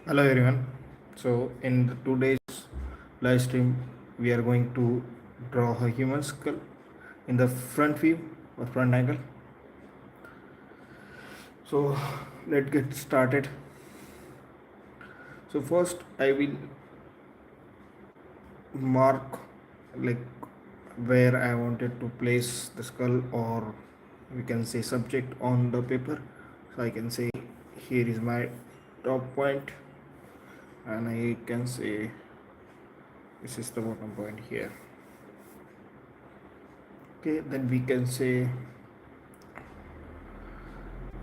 Hello everyone. So in today's live stream, we are going to draw a human skull in the front view or front angle. So let's get started. So first, I will mark like where I wanted to place the skull, or we can say subject on the paper. So I can say here is my top point, and I can say this is the bottom point here. Okay, then we can say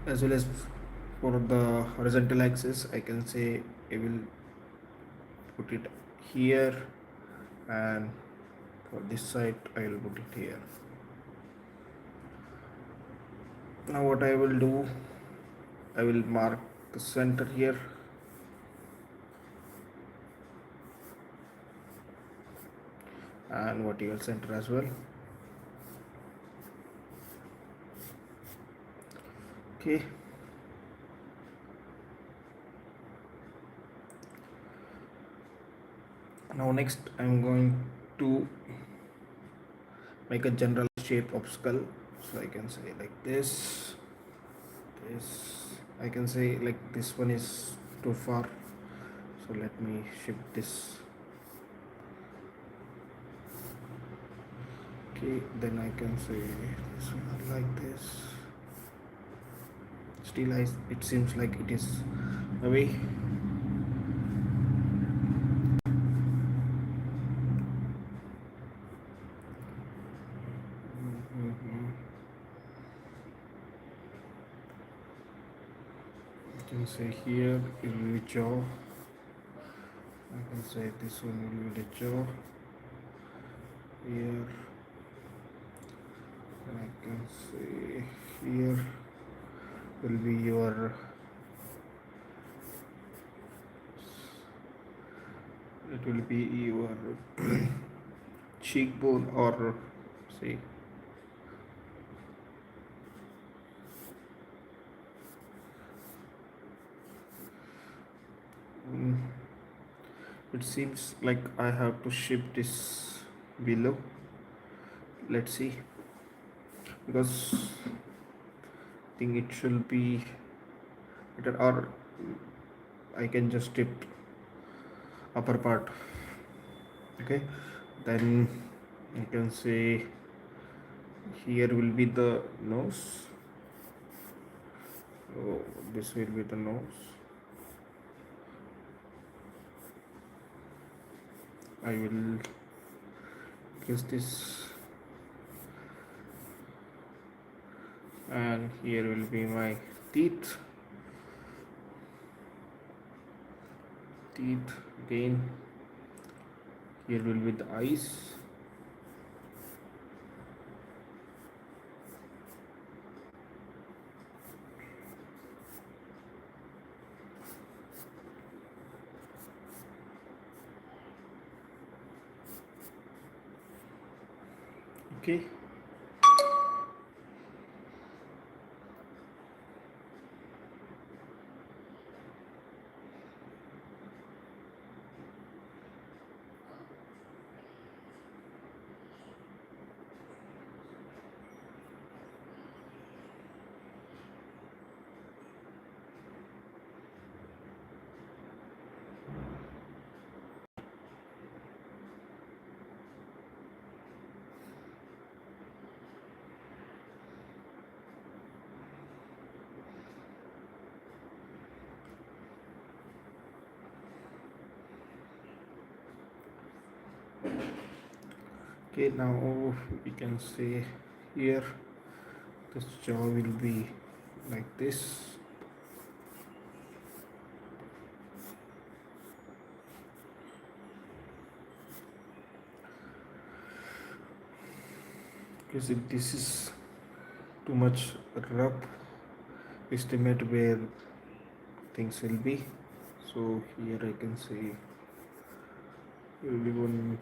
as well as for the horizontal axis I can say I will put it here, and for this side I will put it here. Now what I will do, I will mark the center here, and vertical center as well. Okay, now next I'm going to make a general shape of skull. So I can say like this I can say like this one is too far, so let me shift this. Okay, then I can say this one like this. Still it seems like it is away. Mhm. I can say here it will be jaw. I can say this one will be the jaw here. And I can say here will be your, it will be your cheekbone, or say mm, it seems like I have to shift this below. Let's see, because I think it should be better, or I can just shift upper part. Okay, then you can say here will be the nose. So this will be the nose. I will kiss this, and here will be my teeth. Teeth again. Here will be the eyes. Okay, okay, now we can say here this jaw will be like this. Because if this is too much rough estimate where things will be, so here I can say will be one.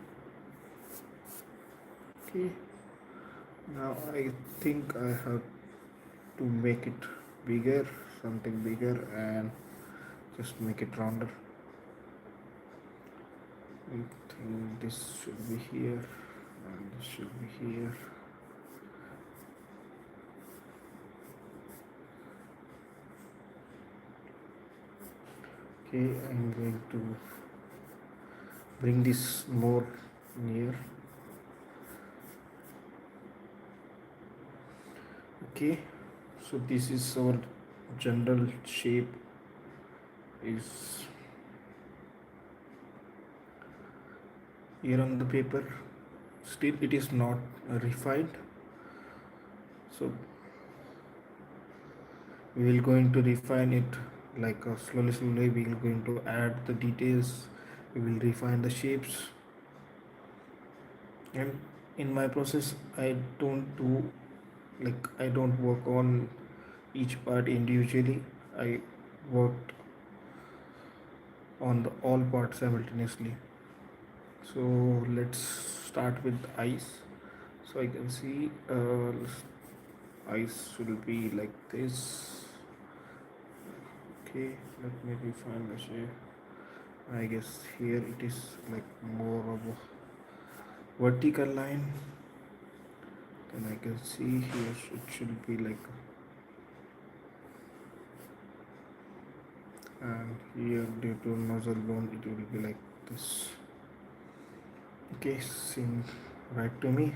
Okay, now I think I have to make it bigger, something bigger, and just make it rounder. I think this should be here and this should be here. Okay, I'm going to bring this more near. Okay, so this is our general shape is here on the paper. Still it is not refined, so we will going to refine it like slowly we will going to add the details, we will refine the shapes. And in my process I don't do, like I don't work on each part individually. I worked on the all parts simultaneously. So let's start with eyes. So I can see eyes should be like this. Okay, let me refine the shape. I guess here it is like more of a vertical line. Then I can see here it should be like, and here due to nozzle bone it will be like this. Okay, seem right to me.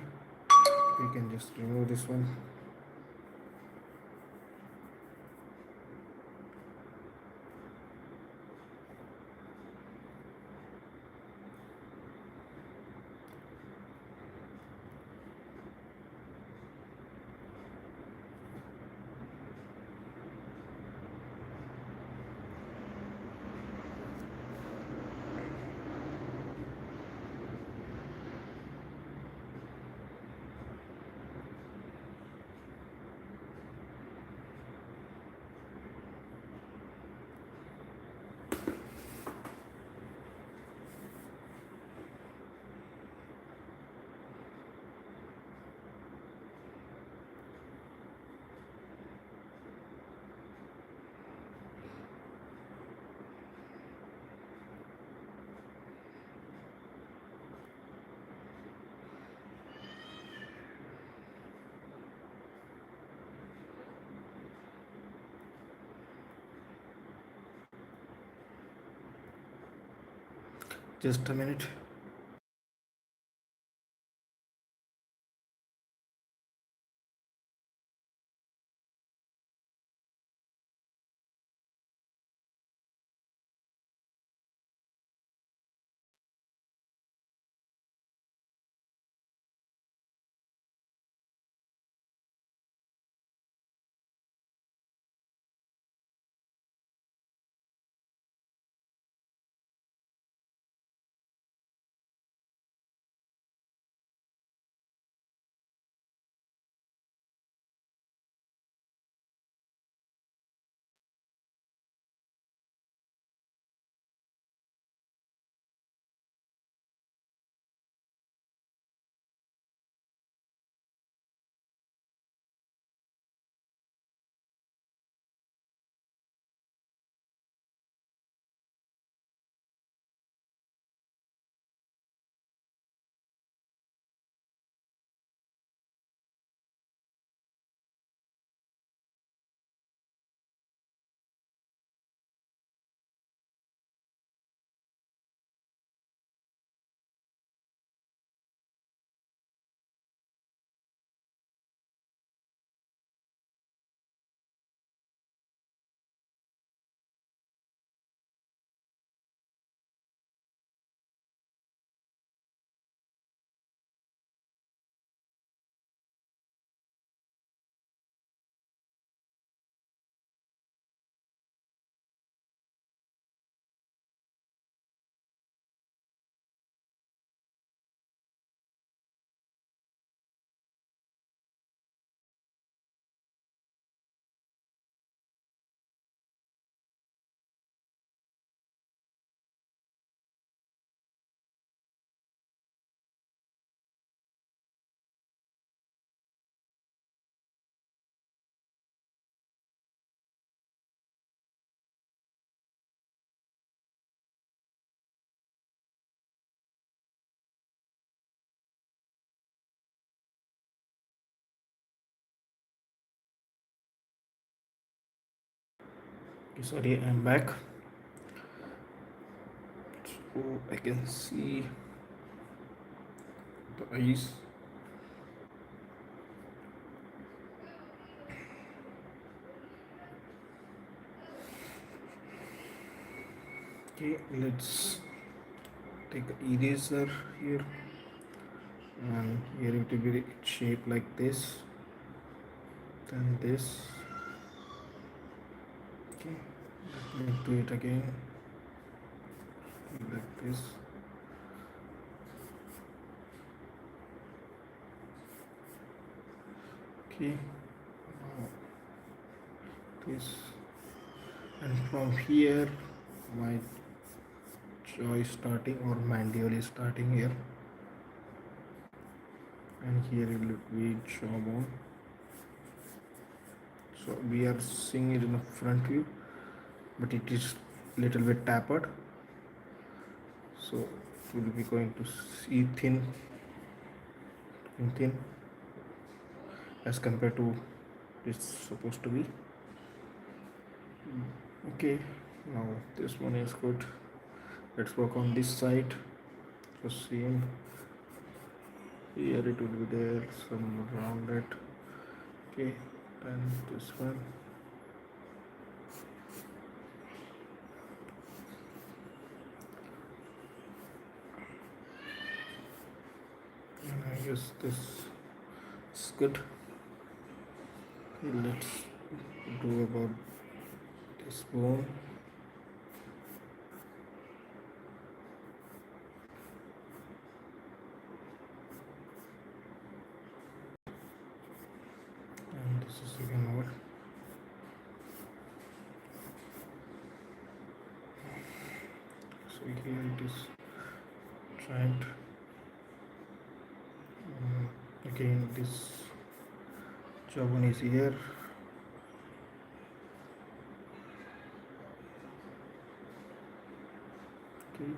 We can just remove this one. Just a minute. Okay, sorry, I'm back. So I can see the eyes. Okay, let's take an eraser here, and here it will be shaped like this, then this. Okay, let me do it again like this. Okay, now this, and from here my jaw is starting, or mandible is starting here, and here it will be jawbone. So we are seeing it in the front view, but it is little bit tapered, so it will be going to see thin and thin as compared to it's supposed to be. Okay, now this one is good. Let's work on this side. So same here, it will be there some rounded. Okay, and this one. And I guess this is good. Let's do about this bone. And this is again over. So here it is joint. Again this jawbone is here. Okay.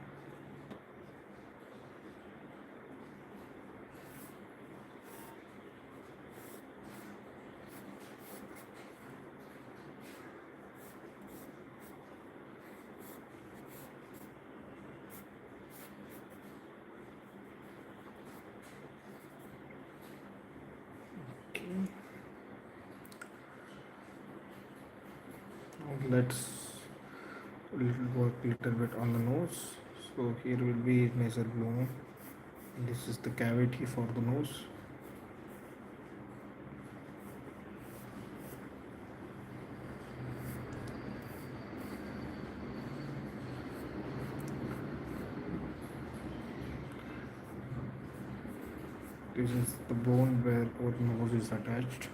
Okay. Now let's work little bit on the nose. So here will be nasal bone. This is the cavity for the nose. This is the bone where our nose is attached,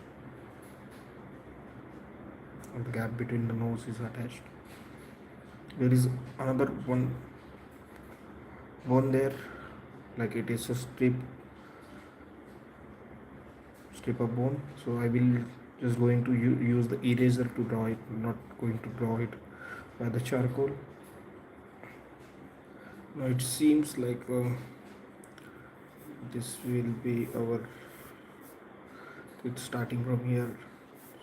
or the gap between the nose is attached. There is another one bone there, like it is a strip of bone. So I will just going to use the eraser to draw it, not going to draw it by the charcoal. Now it seems like this will be our, it's starting from here.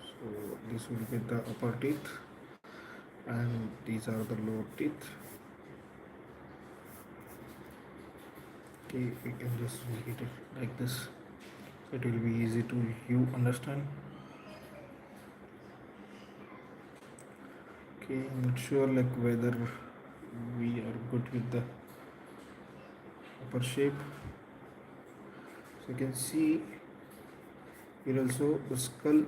So this will be the upper teeth, and these are the lower teeth. Okay, we can just make it like this. It will be easy to you understand. Okay, I'm not sure like whether we are good with the upper shape. So you can see here also the skull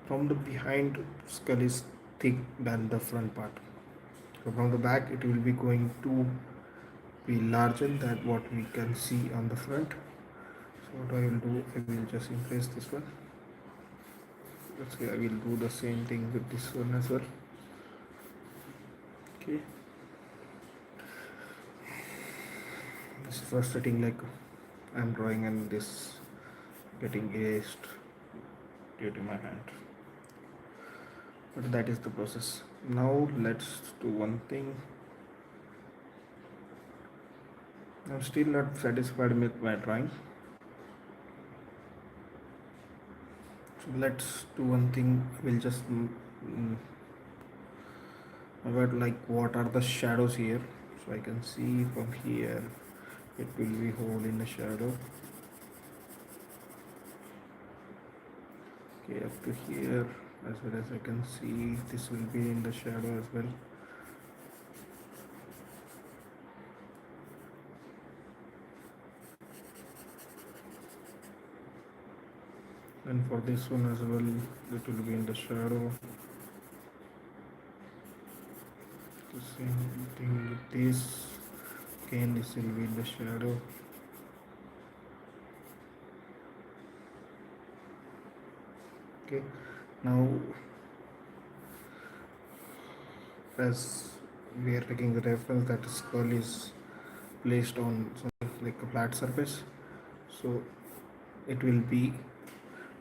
from the behind skull is thick than the front part. So from the back it will be going to be larger than what we can see on the front. So what I will do, I will just increase this one. Let's say I will do the same thing with this one as well. Okay, this is frustrating, like I'm drawing and this getting erased due to my hand, but that is the process. Now let's do one thing. I'm still not satisfied with my drawing, So let's do one thing. We'll just about like what are the shadows here. So I can see from here it will be hole in the shadow. Okay, up to here, as well as I can see this will be in the shadow as well. And for this one as well, it will be in the shadow. The same thing with this. Again, this will be in the shadow. Okay, now as we are taking the reference that skull is placed on something like a flat surface, so it will be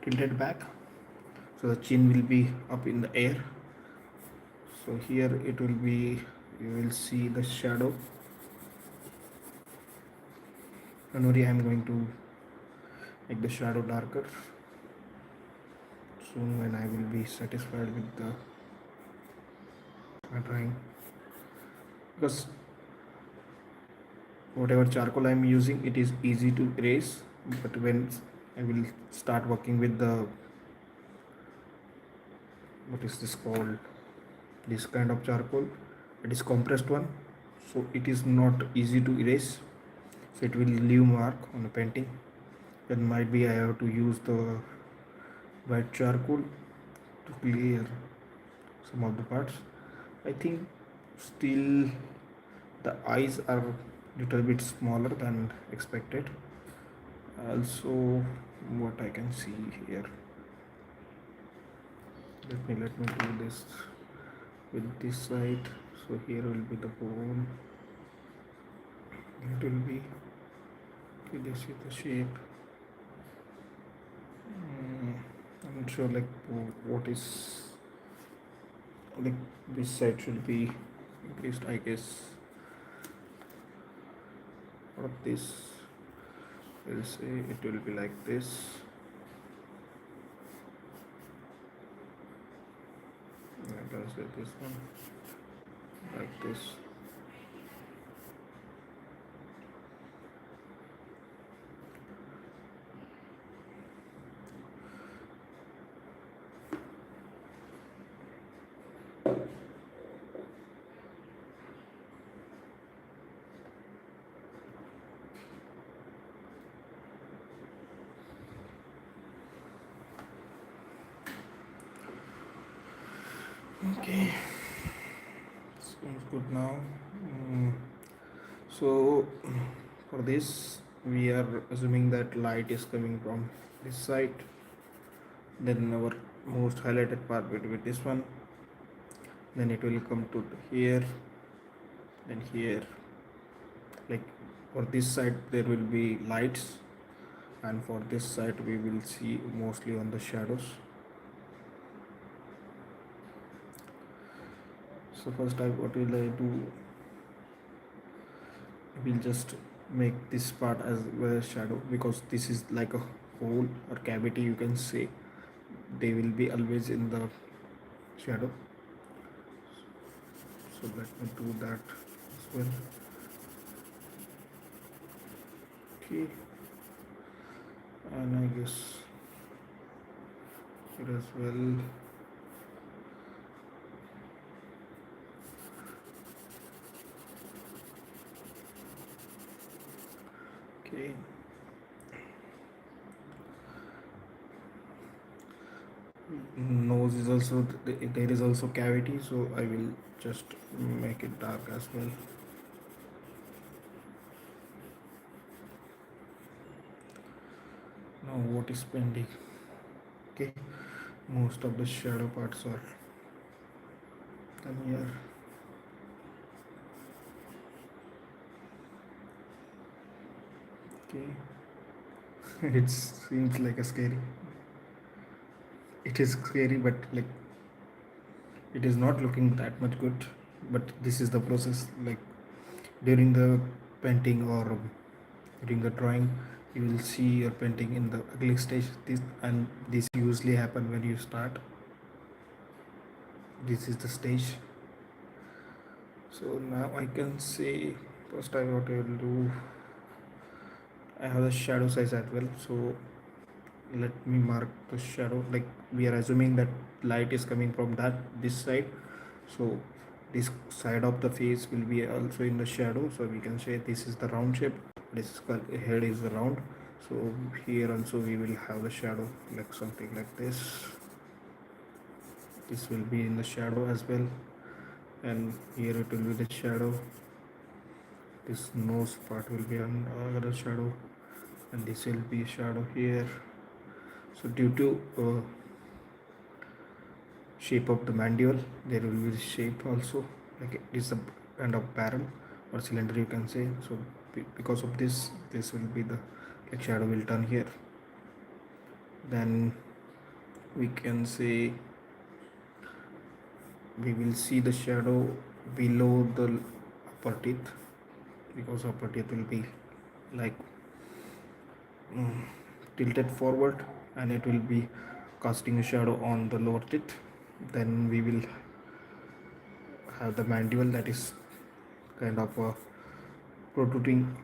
tilted back, so the chin will be up in the air. So here it will be, you will see the shadow. Don't worry, I am going to make the shadow darker soon when I will be satisfied with the my drawing, because whatever charcoal I am using, it is easy to erase, but when I will start working with the, what is this called, this kind of charcoal, it is compressed one, so it is not easy to erase, so it will leave mark on the painting. Then might be I have to use the white charcoal to clear some of the parts. I think still the eyes are little bit smaller than expected. Also, what I can see here, let me do this with this side. So here will be the bone, it will be, okay, this is the shape. I'm not sure like what is, like this side should be increased, I guess, or this, we'll say it will be like this. I can say this one like this. Okay, sounds good now. So for this we are assuming that light is coming from this side, then our most highlighted part will be this one, then it will come to here, then here. Like for this side there will be lights, and for this side we will see mostly on the shadows. So first what will I do, we'll just make this part as well as shadow, because this is like a hole or cavity, you can say, they will be always in the shadow. So let me do that as well. Okay, and I guess it as well. Okay, nose is also, there is also cavity, so I will just make it dark as well. Now what is pending? Okay, most of the shadow parts are done here. Okay, it seems like a scary, it is scary, but like it is not looking that much good, but this is the process. Like during the painting or during the drawing, you will see your painting in the ugly stage. This usually happen when you start. This is the stage. So now I can say, first time what I will do, I have the shadow size as well. So let me mark the shadow. Like we are assuming that light is coming from this side. So this side of the face will be also in the shadow. So we can say this is the round shape. This head is round. So here also we will have the shadow like something like this. This will be in the shadow as well, and here it will be the shadow. This nose part will be on other shadow, and this will be shadow here. So due to shape of the mandible, there will be the shape also, like it is a kind of barrel or cylinder you can say. So because of this will be the like shadow will turn here. Then we can say we will see the shadow below the upper teeth, because upper teeth will be like mm, tilted forward, and it will be casting a shadow on the lower teeth. Then we will have the mandible that is kind of protruding.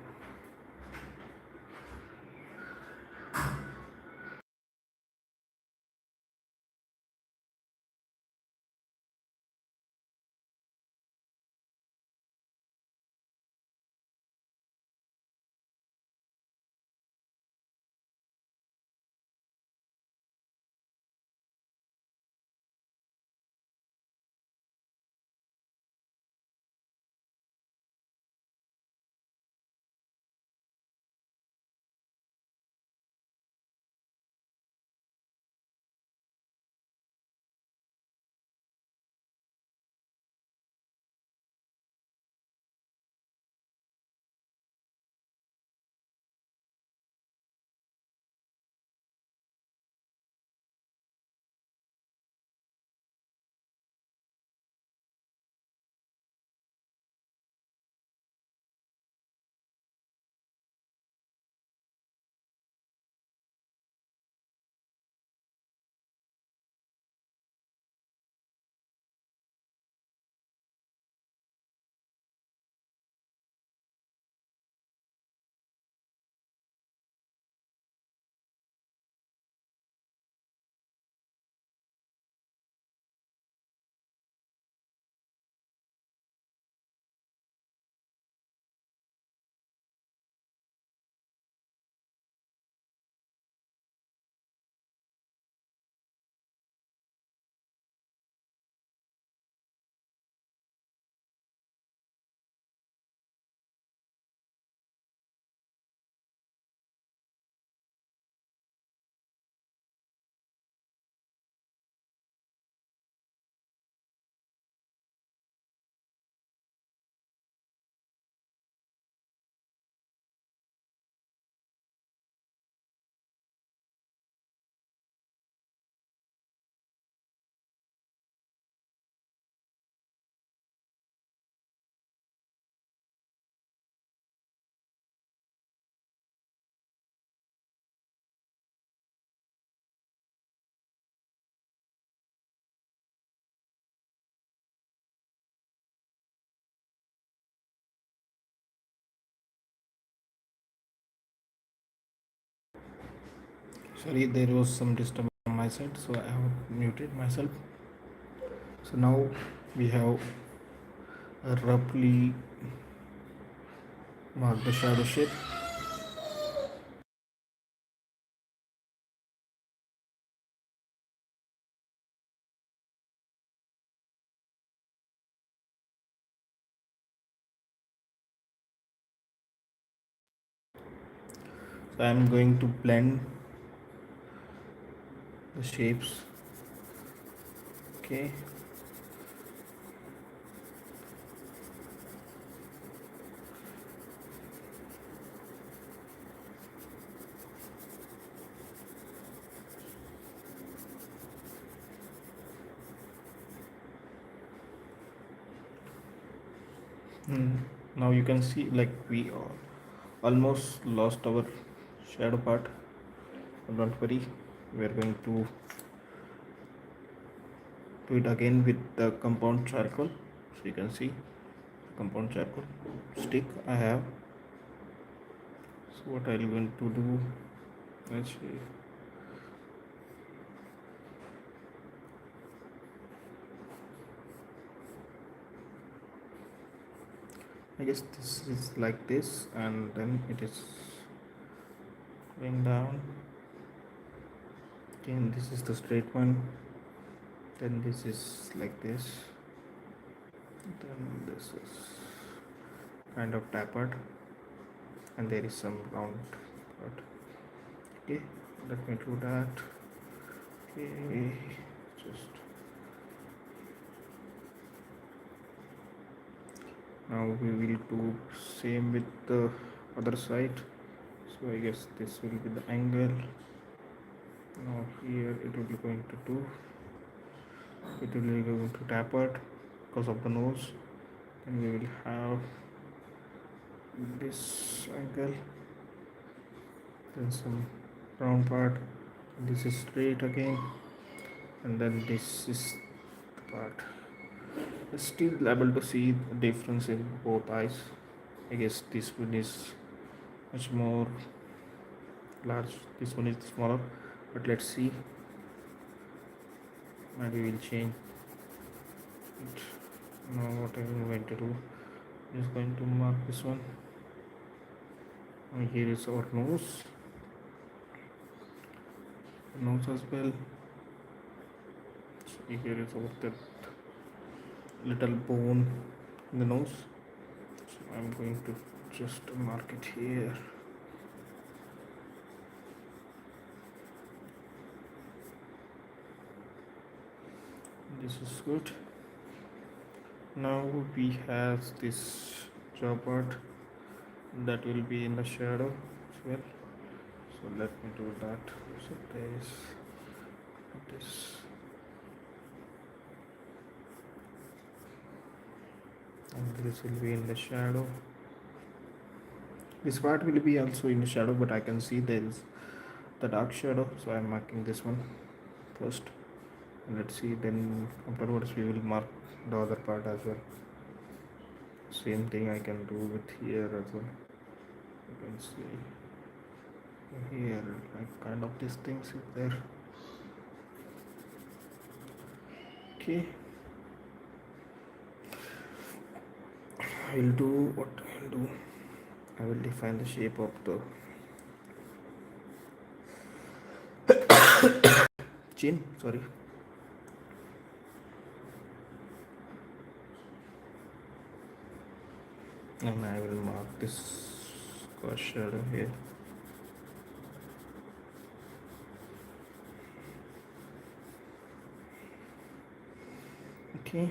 Sorry, there was some disturbance on my side, so I have muted myself. So now we have roughly marked the shadow shape. So I am going to blend the shapes. Okay. Now you can see like we almost lost our shadow part. Don't worry, we are going to do it again with the compound charcoal. So you can see the compound charcoal stick I have. So what I'm going to do, let's see. I guess this is like this, and then it is going down. Again, this is the straight one. Then this is like this. Then this is kind of tapered, and there is some round part. Okay, let me do that. Okay, just now we will do same with the other side. So I guess this will be the angle. Now here it will be going to do, it will be going to tapered because of the nose, and we will have this angle, then some round part, this is straight again, and then this is the part. Still able to see the difference in both eyes. I guess this one is much more large, this one is smaller, but let's see, maybe we'll change it. Now what I'm going to do is going to mark this one, and here is our nose as well. So here is our that little bone in the nose. So I'm going to just mark it here. This is good. Now we have this jaw part that will be in the shadow as well. So let me do that. So there is this, and this will be in the shadow. This part will be also in the shadow, but I can see there is the dark shadow, so I'm marking this one first. Let's see, then afterwards we will mark the other part as well. Same thing I can do with here as well. You can see here, like kind of these things is there. Okay, I will do what I will do. I will define the shape of the chin, sorry. And I will mark this cross shadow here. Okay.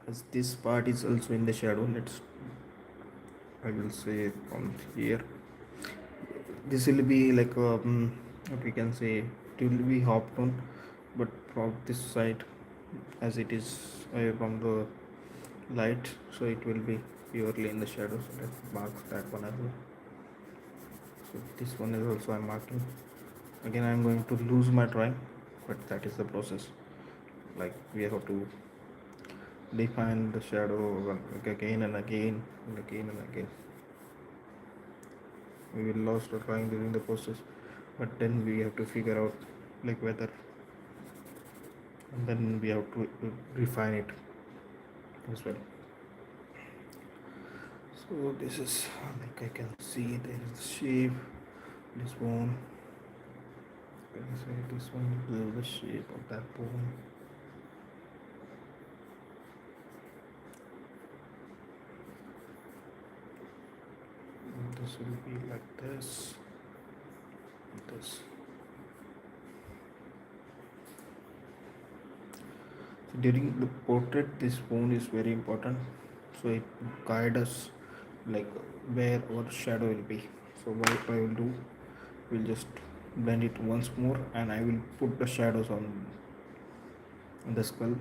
As this part is also in the shadow, I will say from here, this will be like what we can say, it will be half tone, but from this side, as it is from the light, so it will be purely in the shadow. So let's mark that one as well. So this one is also I'm marking. Again, I'm going to lose my drawing, but that is the process. Like we have to define the shadow again and again and again and again. We will lose the drawing during the process, but then we have to figure out like whether, and then we have to refine it as well. So this is like I can see there is the shape, this bone. I can say this one is the shape of that bone. And this will be like this. So during the portrait, this bone is very important. So it guides us like where our shadow will be. So what I will do, we'll just blend it once more, and I will put the shadows on the skull.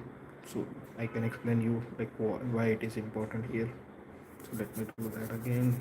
So I can explain you like why it is important here. So let me do that again.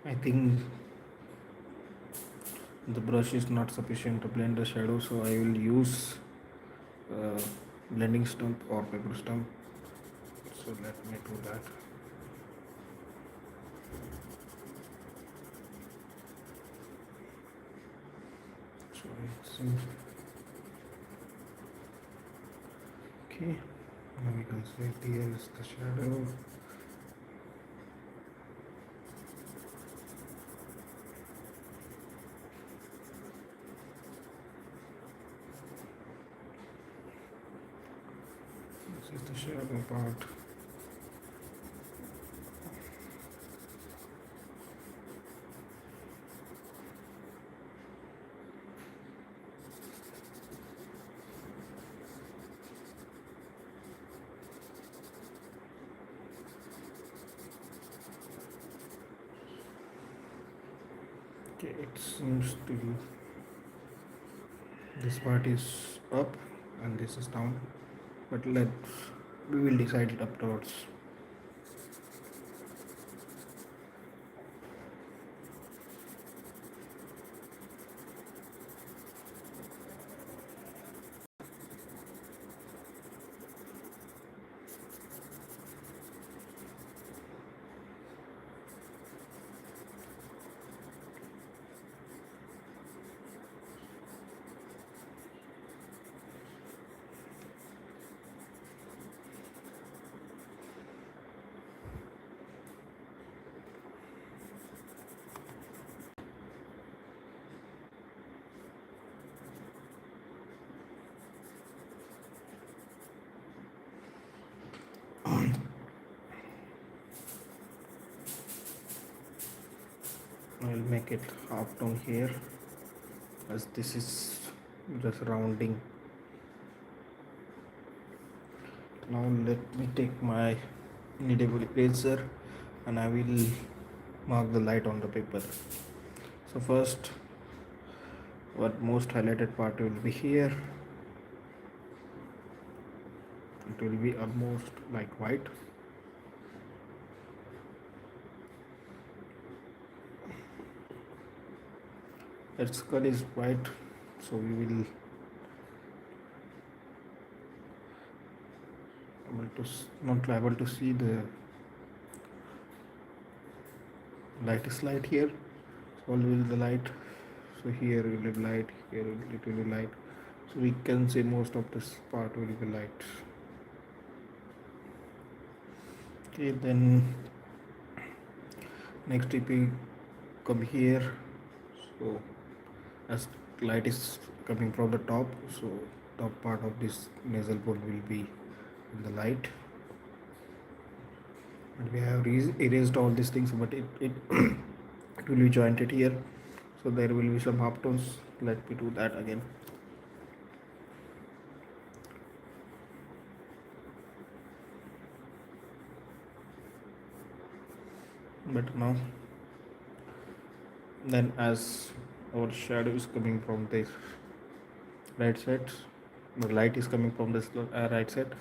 I think the brush is not sufficient to blend the shadow, so I will use uh, blending stump or paper stump. So let me do that. So it seems okay. Now we can say here is the shadow. This is the shadow part. Okay, it seems to be this part is up and this is down, but we will decide it afterwards. I'll make it half tone here as this is just rounding. Now let me take my kneadable eraser and I will mark the light on the paper. So first, what most highlighted part will be here. It will be almost like white. Its skull is white, so we will not able to see the light slide here. So all will the light. So here will be light, here it will be light. So we can say most of this part will be light. Okay, then next if we come here, so as light is coming from the top, so top part of this nasal bone will be in the light. And we have erased all these things, but it it will be jointed here, so there will be some half tones. Let me do that again. But now then as our shadow is coming from this right side, the light is coming from this right side,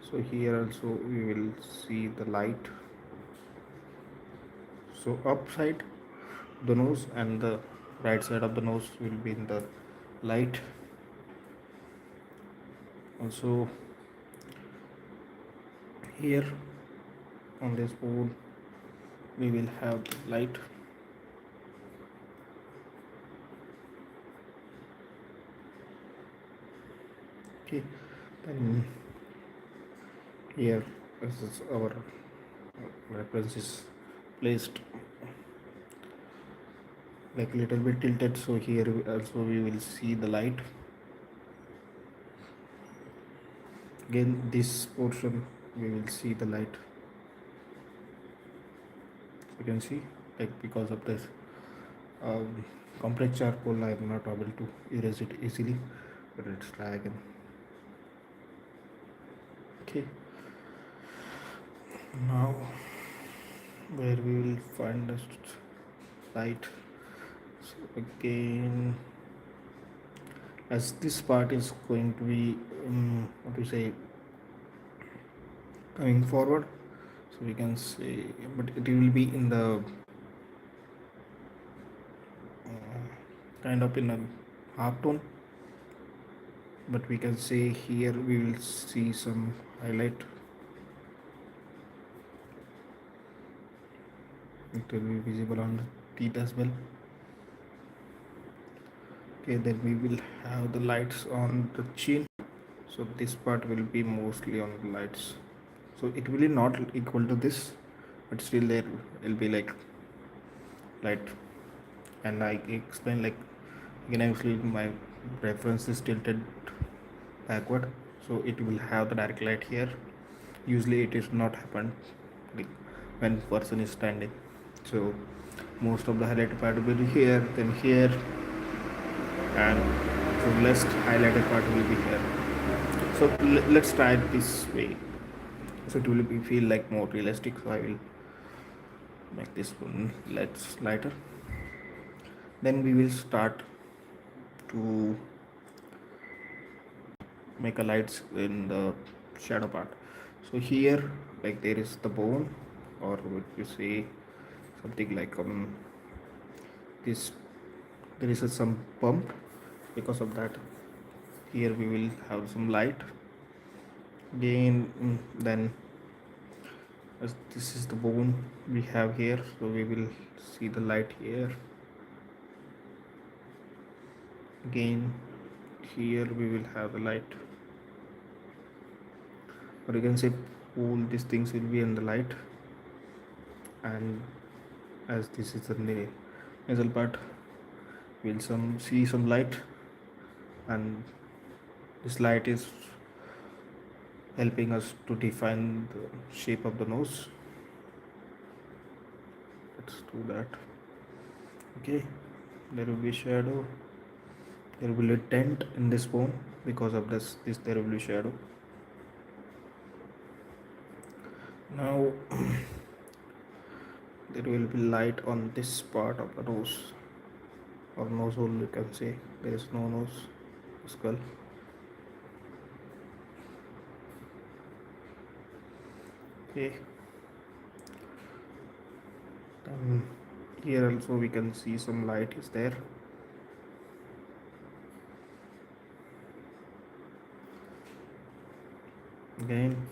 so here also we will see the light. So upside the nose and the right side of the nose will be in the light. Also here on this board we will have light. Okay, then here this is our reference is placed. like little bit tilted, so here also we will see the light. Again this portion we will see the light. You can see, like because of this um, complex charcoal I am not able to erase it easily, but let's try again. Okay, now where we will find the light. So again, as this part is going to be what to say, coming forward, so we can say, but it will be in the kind of in a half tone, but we can say here we will see some highlight. It will be visible on the teeth as well. Okay, then we will have the lights on the chin, so this part will be mostly on the lights, so it will be not equal to this, but still there will be like light. And I explain, like again actually my reference is tilted backward, so it will have the direct light here. Usually it is not happen like when person is standing, so most of the highlighted part will be here, then here, and so less highlighted part will be here. So let's try it this way, so it will be feel like more realistic. So I will make this one let's lighter. Then we will start to make a lights in the shadow part. So here, like there is the bone, or what you say, something like this, there is some bump. Because of that, here we will have some light again. Then as this is the bone we have here, so we will see the light here. Again here we will have the light, or you can say all these things will be in the light. And as this is the nasal part, we'll see some light, and this light is helping us to define the shape of the nose. Let's do that. Okay, there will be shadow, there will be a dent in this bone. Because of this there will be shadow. Now there will be light on this part of the nose, or nose hole, you can say. There is no nose, skull. Okay, here also we can see some light is there. Again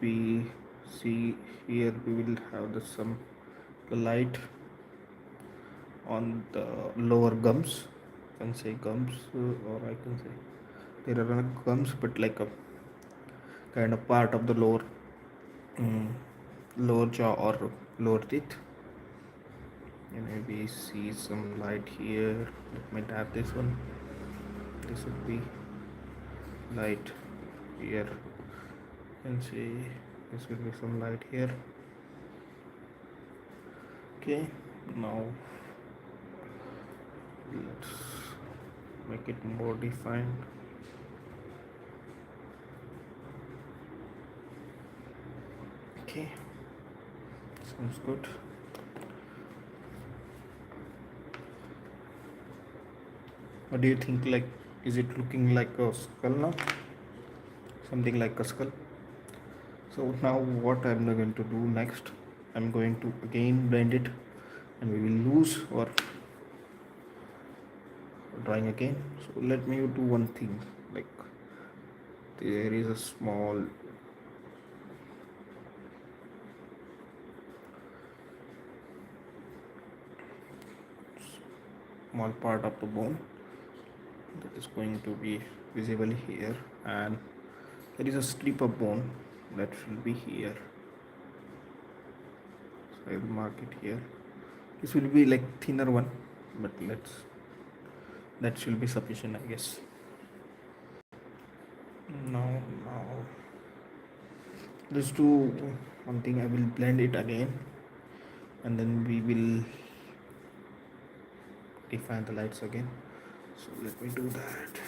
we see here we will have some light on the lower gums. I can say gums, or I can say there are not gums, but like a kind of part of the lower jaw or lower teeth. And maybe see some light here. Let me tap this one. This would be light here. You can see this will be some light here. Okay, now let's make it more defined. Okay, sounds good. What do you think? Like, is it looking like a skull now? Something like a skull. So now what I'm going to do next, I'm going to again blend it, and we will lose or drawing again. So let me do one thing, like there is a small part of the bone that is going to be visible here, and there is a strip of bone that should be here. So I will mark it here. This will be like thinner one, but that should be sufficient, I guess. Now let's do one thing. I will blend it again, and then we will define the lights again. So let me do that.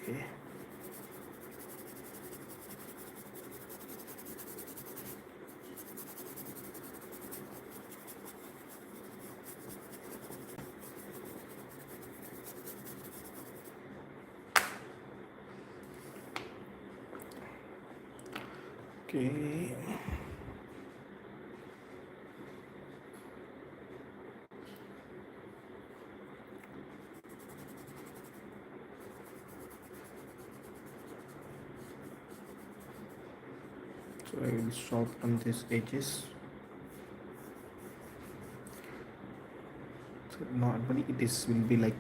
Okay. Okay. So I will soften these edges. So normally this will be like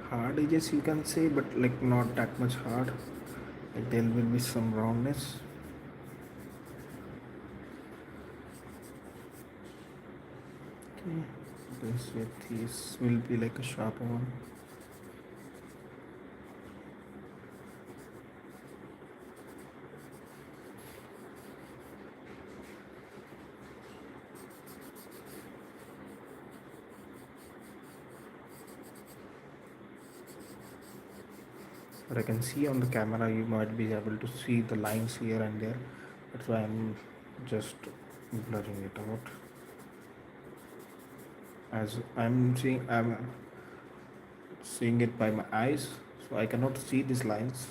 hard edges, you can say, but like not that much hard. Like there will be some roundness. Okay. This will be like a sharper one. But I can see on the camera you might be able to see the lines here and there. That's why I'm just blurring it out. As I'm seeing it by my eyes, so I cannot see these lines.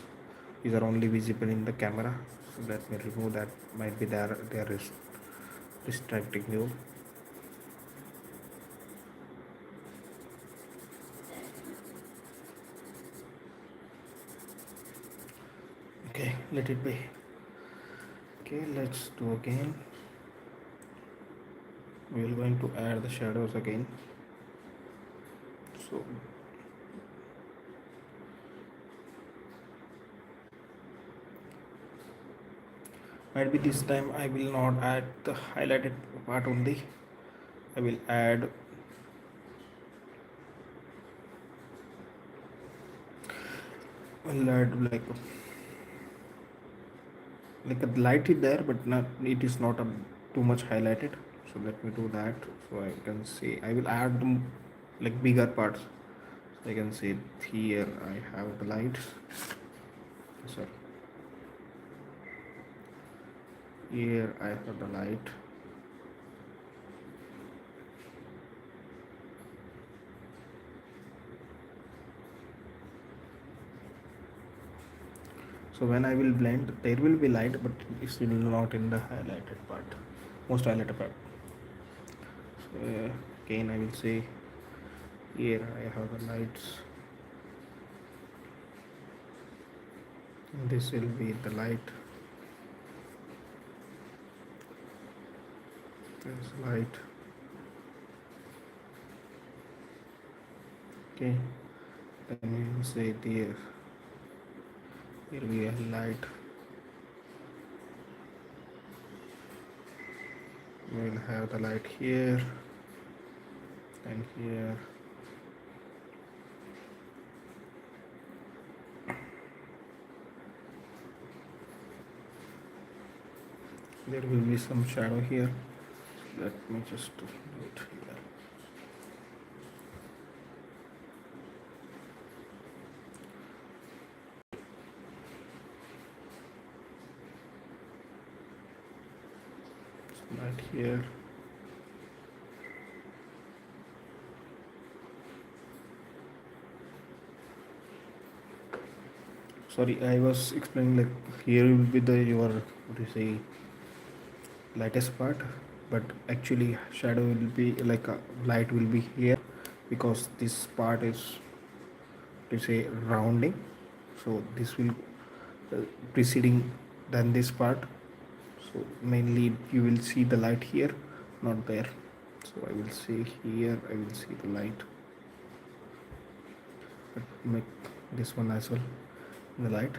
These are only visible in the camera. So let me remove that. Might be there is distracting you. Okay, let it be. Okay, let's do again. We are going to add the shadows again. So might be this time I will not add the highlighted part only. I will add like a light is there, but not it is not too much highlighted. So let me do that. So I can say I will add like bigger parts. So I can say here I have the lights. Sorry. Here I have the light. So when I will blend, there will be light, but it's still not in the highlighted part, most highlighted part. So again, I will say here I have the lights. This will be the light. This light. Okay. Then we will say there. Here we have light. We will have the light here and here. There will be some shadow here. Let me just do it here. Light here. Sorry, I was explaining like here will be the your what do you say lightest part, but actually shadow will be like a light will be here because this part is to say rounding. So this will preceding than this part. So mainly you will see the light here, not there. So I will say here I will see the light, but make this one as well the light.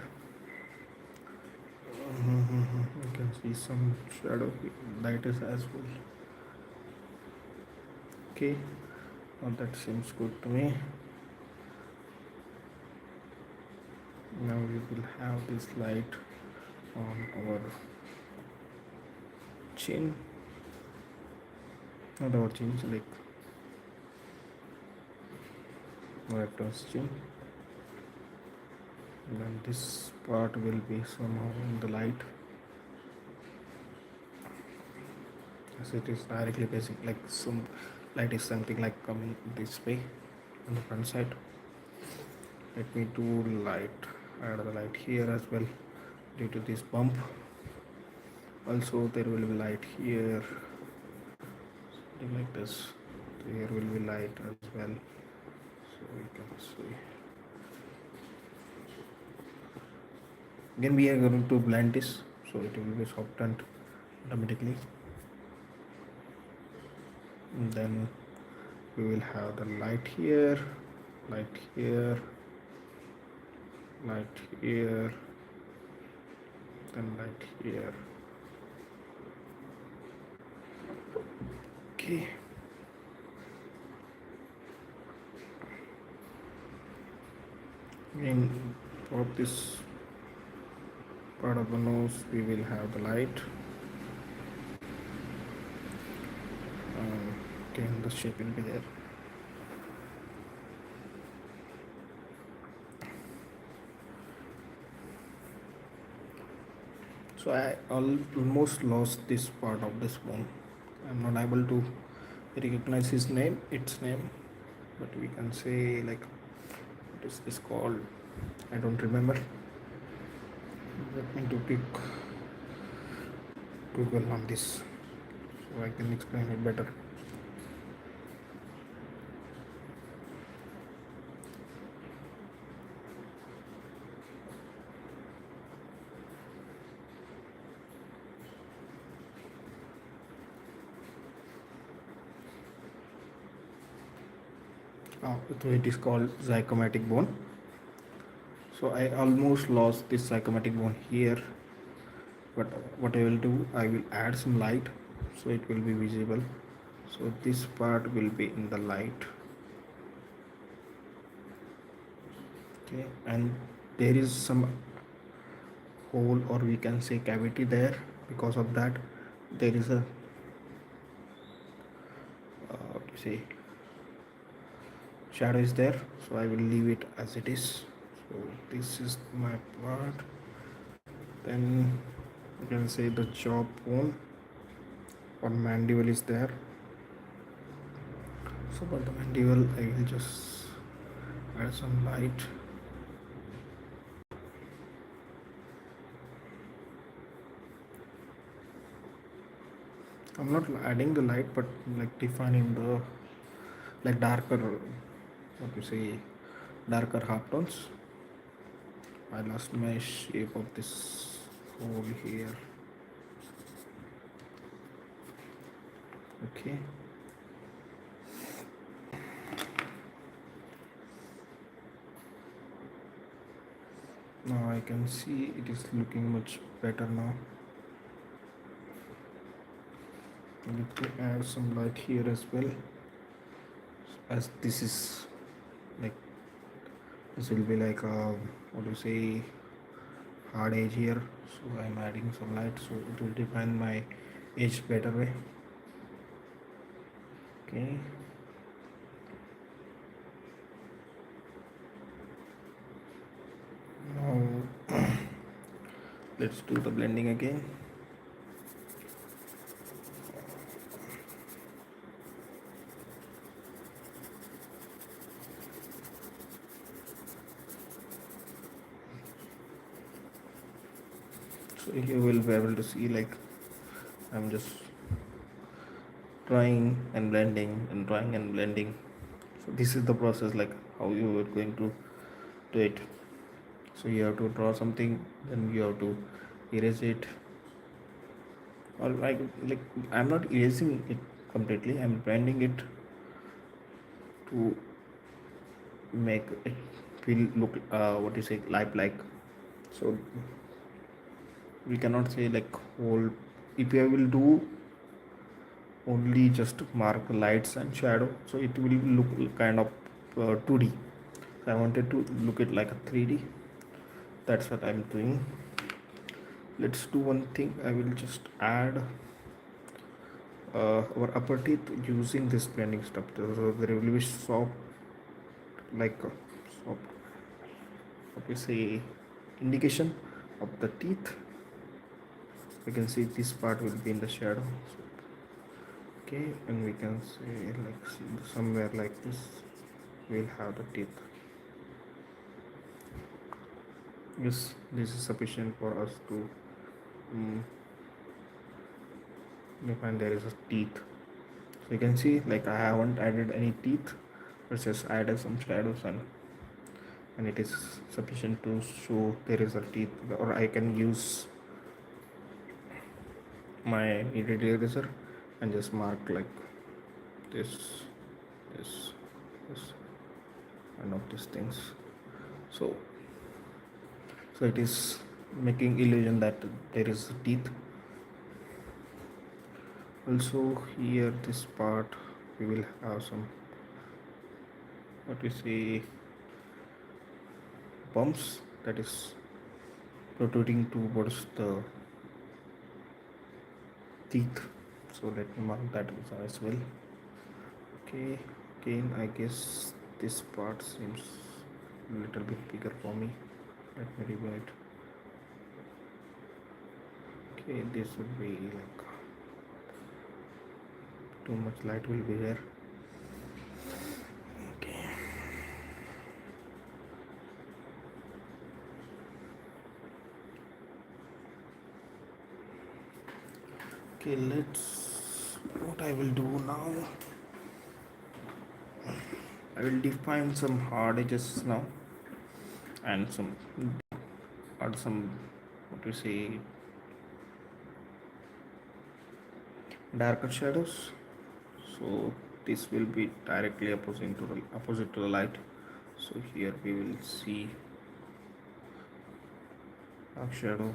You can see some shadow light is as well. Okay, now that seems good to me. Now we will have this light on our chin, not our chin, like our actor's chin. And then this part will be somehow in the light, as it is directly basic, like some light is something like coming this way on the front side. Let me do light, add the light here as well due to this bump. Also there will be light here, something like this. There will be light as well, so we can see. Again we are going to blend this, so it will be softened automatically. And then we will have the light here, light here, light here, then light here. Okay. And for this part of the nose we will have the light. Again the shape will be there. So I almost lost this part of this one. I'm not able to recognize its name, but we can say like, what is this called? I don't remember. Let me do quick Google on this so I can explain it better. So it is called zygomatic bone. So I almost lost this zygomatic bone here, but what I will do, I will add some light so it will be visible. So this part will be in the light. Okay, and there is some hole, or we can say cavity there. Because of that there is a what to say, shadow is there, so I will leave it as it is. So this is my part. Then you can say the jawbone or mandible is there. So for the mandible I will just add some light. I'm not adding the light, but like defining the like darker, what you say, darker half tones. I lost my shape of this hole here. Okay. Now I can see it is looking much better now. Let me add some light here as well, as this is like, this will be like a, what do you say, hard edge here. So I'm adding some light so it will define my edge better way. Okay. Now let's do the blending again. So you will be able to see like I'm just drawing and blending and drawing and blending. So this is the process, like how you are going to do it. So you have to draw something, then you have to erase it, or like I'm not erasing it completely, I'm blending it to make it feel look what you say, lifelike. So we cannot say like whole, if I will do only just mark lights and shadow, so it will look kind of 2D. So I wanted to look it like a 3D. That's what I'm doing. Let's do one thing. I will just add our upper teeth using this blending stuff. So there will be soft, like soft, what we say, indication of the teeth. We can see this part will be in the shadow. So, okay, and we can say like somewhere like this we'll have the teeth. Yes, this is sufficient for us to find there is a teeth. So you can see like I haven't added any teeth, but just added some shadows, and it is sufficient to show there is a teeth. Or I can use my kneaded eraser and just mark like this, this, this, and of these things. So it is making illusion that there is teeth. Also here this part we will have some, what we say, bumps that is protruding towards the teeth. So let me mark that as well. Okay, again I guess this part seems a little bit bigger for me. Let me remove it. Okay, this would be like too much light will be there. Okay, okay, let's, what I will do now, I will define some hard edges now and some, or some, what we say, darker shadows. So this will be directly opposite to the light. So here we will see dark shadow.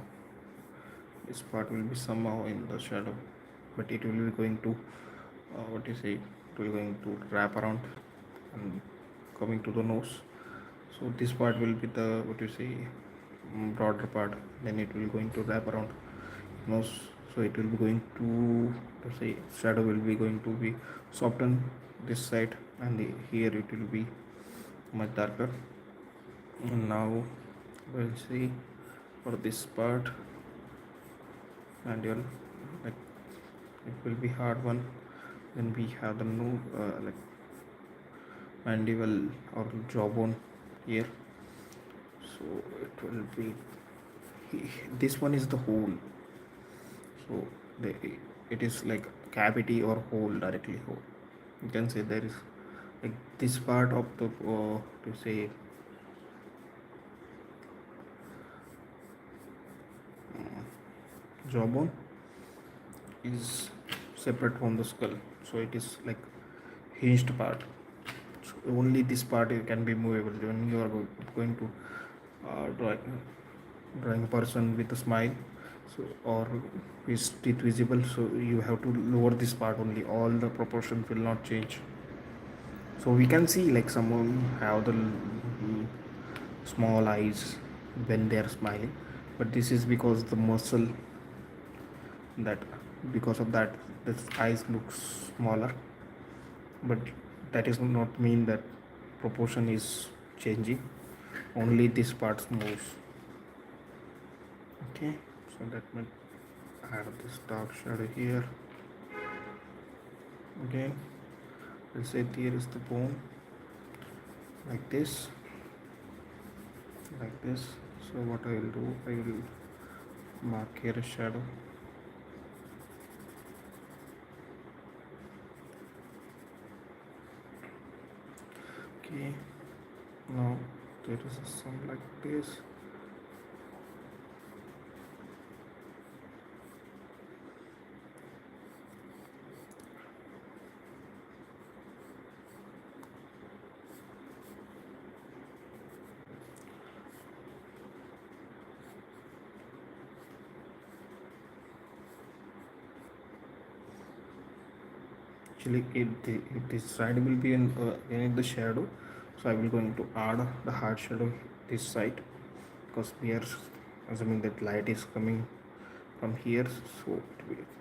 This part will be somehow in the shadow, but it will be going to what you say, it will going to wrap around and coming to the nose. So this part will be the, what you say, broader part, then it will going to wrap around nose. So it will be going to say shadow will be going to be soften this side, and here it will be much darker. And now we'll see for this part, and you'll like it will be hard one. Then we have the no like mandible or jawbone here. So it will be, this one is the hole. So it is like cavity or hole, directly hole. You can say there is like this part of the to say jawbone is separate from the skull, so it is like hinged part. So only this part can be movable when you are going to drawing a person with a smile, so or his teeth visible, so you have to lower this part only, all the proportions will not change. So we can see like someone have the small eyes when they are smiling, but this is because the muscle, that because of that the eyes looks smaller, but that is not mean that proportion is changing, only this part moves. Okay, so let me add this dark shadow here. Again, let's say here is the bone, like this, like this. So what I will do, I will mark here a shadow. Okay, now there is some like this. actually this side will be in the shadow, so I will going to add the hard shadow this side, because we are assuming that light is coming from here, so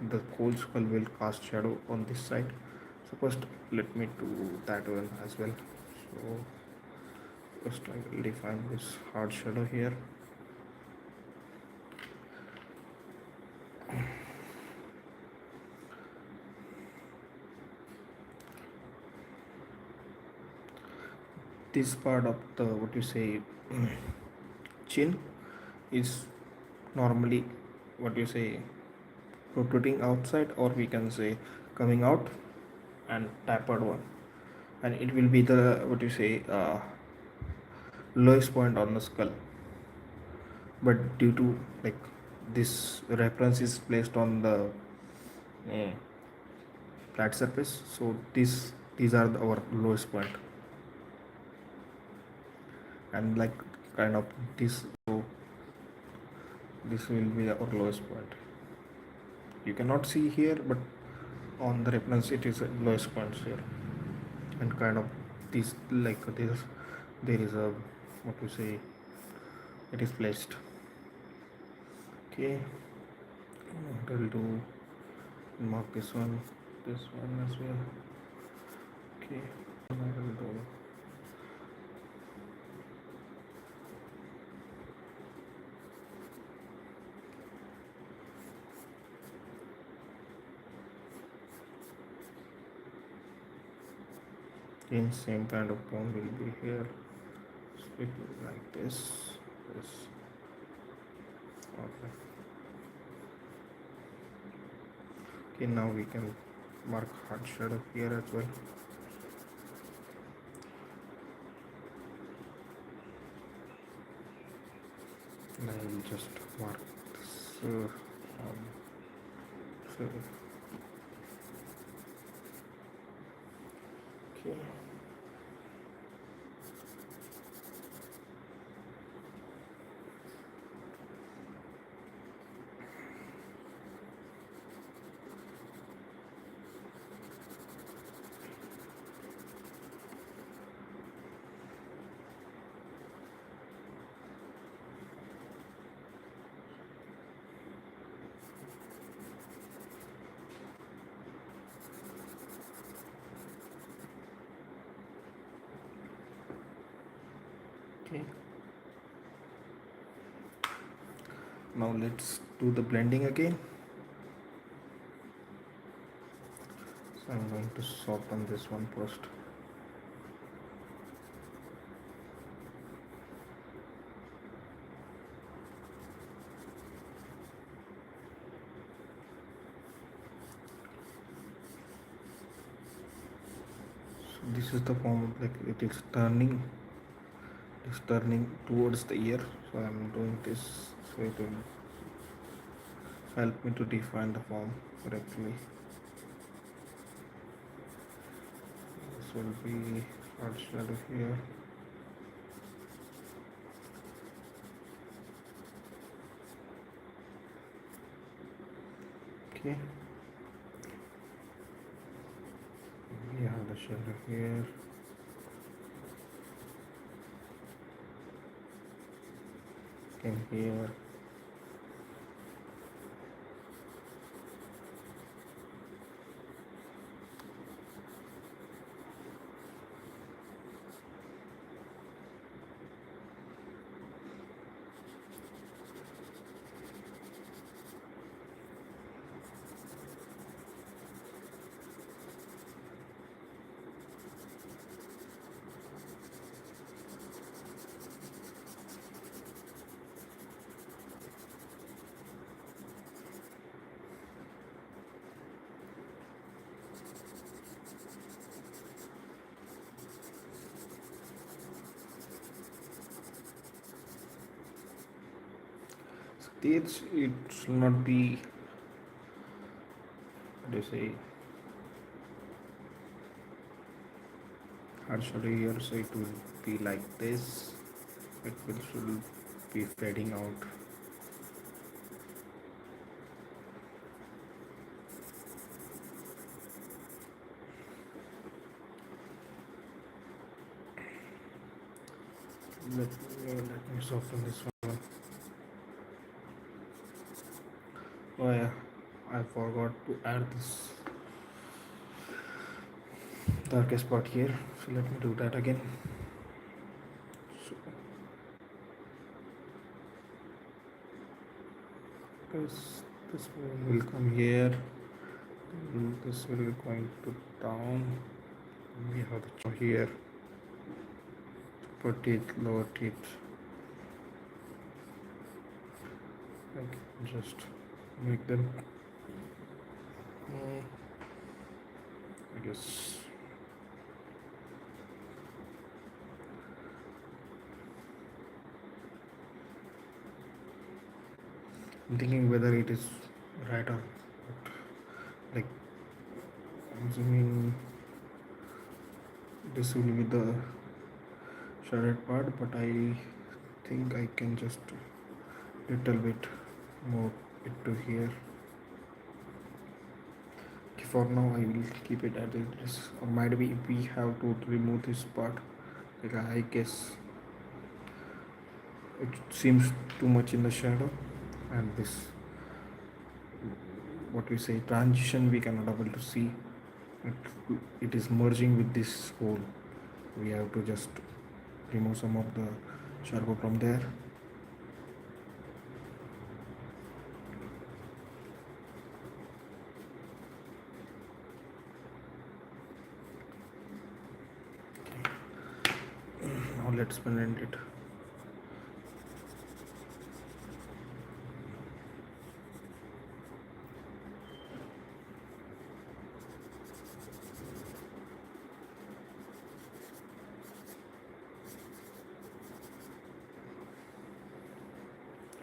the whole skull will cast shadow on this side. So first let me do that one as well. So first I will define this hard shadow here. This part of the what you say chin is normally what you say protruding outside, or we can say coming out and tapered one, and it will be the what you say lowest point on the skull. But due to like this reference is placed on the flat surface, so these are our lowest point, and like kind of this, so this will be our lowest point. You cannot see here, but on the reference it is lowest points here, and kind of this like this there is a what to say it is placed. Okay, I will do mark this one as well. Okay, I will do in same kind of form will be here. So it will be like this. Okay. Okay, now we can mark hard shadow here as well. And I will just mark this so okay. Okay, now let's do the blending again. So I'm going to soften this one first. So this is the form, like it is turning towards the ear, so I'm doing this so it will help me to define the form correctly. This will be hard shadow here. Okay, we have the shadow here. And here. This it should not be what do you say hard shadow here, so it will be like this. It will should be fading out. Let me soften this one. Oh yeah, I forgot to add this darkest part here. So let me do that again. So this will come here. This will be going to down. We have the here. Upper teeth, lower teeth. I can just make them. I guess. I'm thinking whether it is right or not. Like, I'm assuming this will be the shaded part, but I think I can just little bit move it to here. Okay, for now I will keep it as it is, or might be we have to remove this part. Like I guess it seems too much in the shadow, and this what we say transition we cannot able to see. It is merging with this hole. We have to just remove some of the shadow from there. Now let's blend it.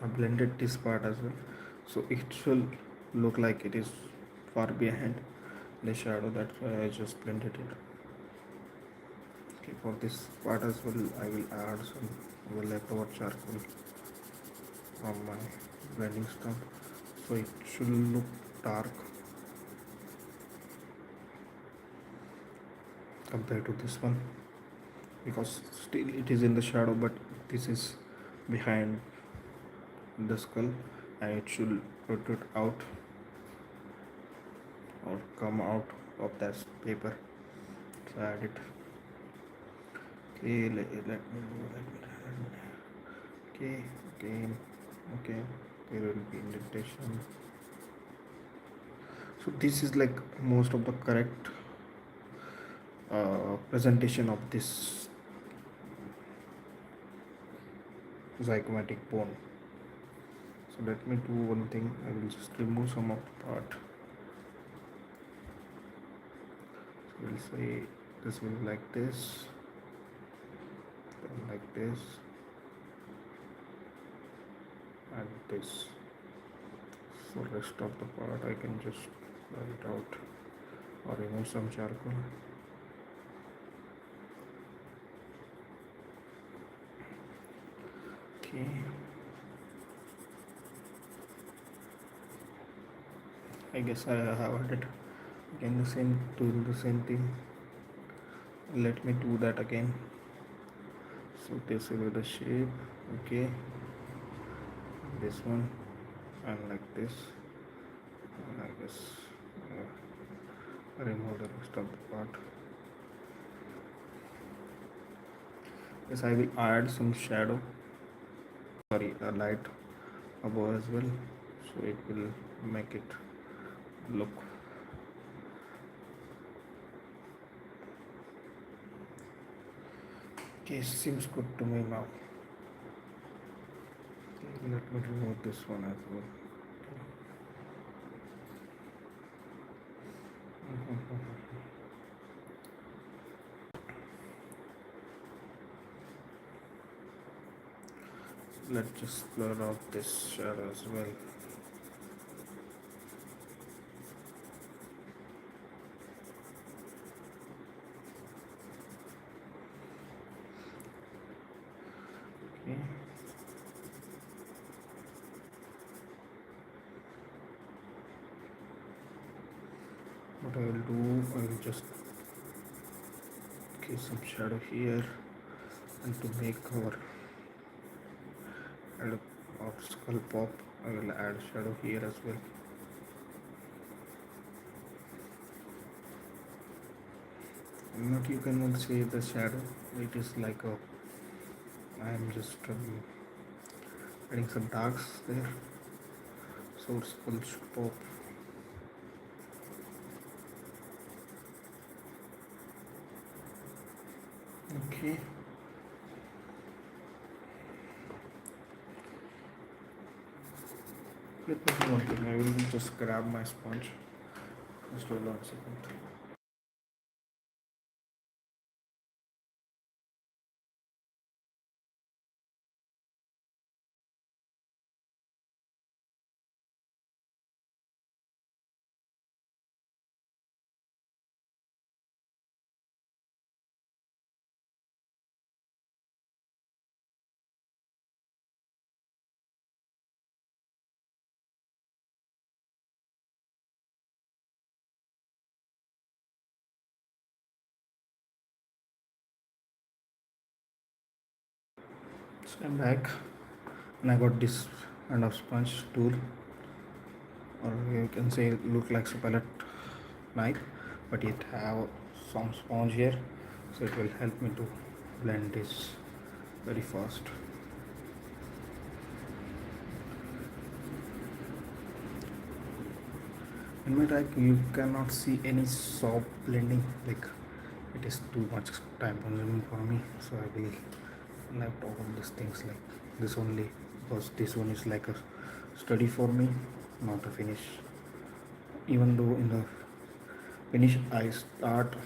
I blended this part as well, so it will look like it is far behind the shadow. That's why I just blended it. Okay, for this part as well I will add some of the leftover charcoal from my blending stuff, so it should look dark compared to this one, because still it is in the shadow, but this is behind the skull, and it should protrude out or come out of that paper. So add it. Okay, let me okay, again, okay, there will be indentation. So this is like most of the correct presentation of this zygomatic bone. So let me do one thing. I will just remove some of the part. So we'll say this will be like this, then like this, and this. So rest of the part I can just blur it out or remove some charcoal. Okay. I guess I have added again doing the same thing. Let me do that again. So this will be the shape. Okay. This one and like this. And I guess remove the rest of the part. Yes, I will add some shadow. Sorry, a light above as well, so it will make it look okay. Seems good to me now. Okay, let me remove this one as well. Let's just blur out this shadow as well. Okay. What I will do, I will just give some shadow here, And to make our head or skull pop, I will add shadow here as well. Not you cannot say the shadow, it is like a, I am just adding some darks there, so it's full pop. Okay, let me do one thing. I will just grab my sponge. Just hold on a second. So I'm back, and I got this kind of sponge tool, or you can say it look like a palette knife, but it have some sponge here, so it will help me to blend this very fast. In my type you cannot see any soft blending, like it is too much time consuming for me, so I will left all these things like this only, because this one is like a study for me, not a finish. Even though in the finish I start,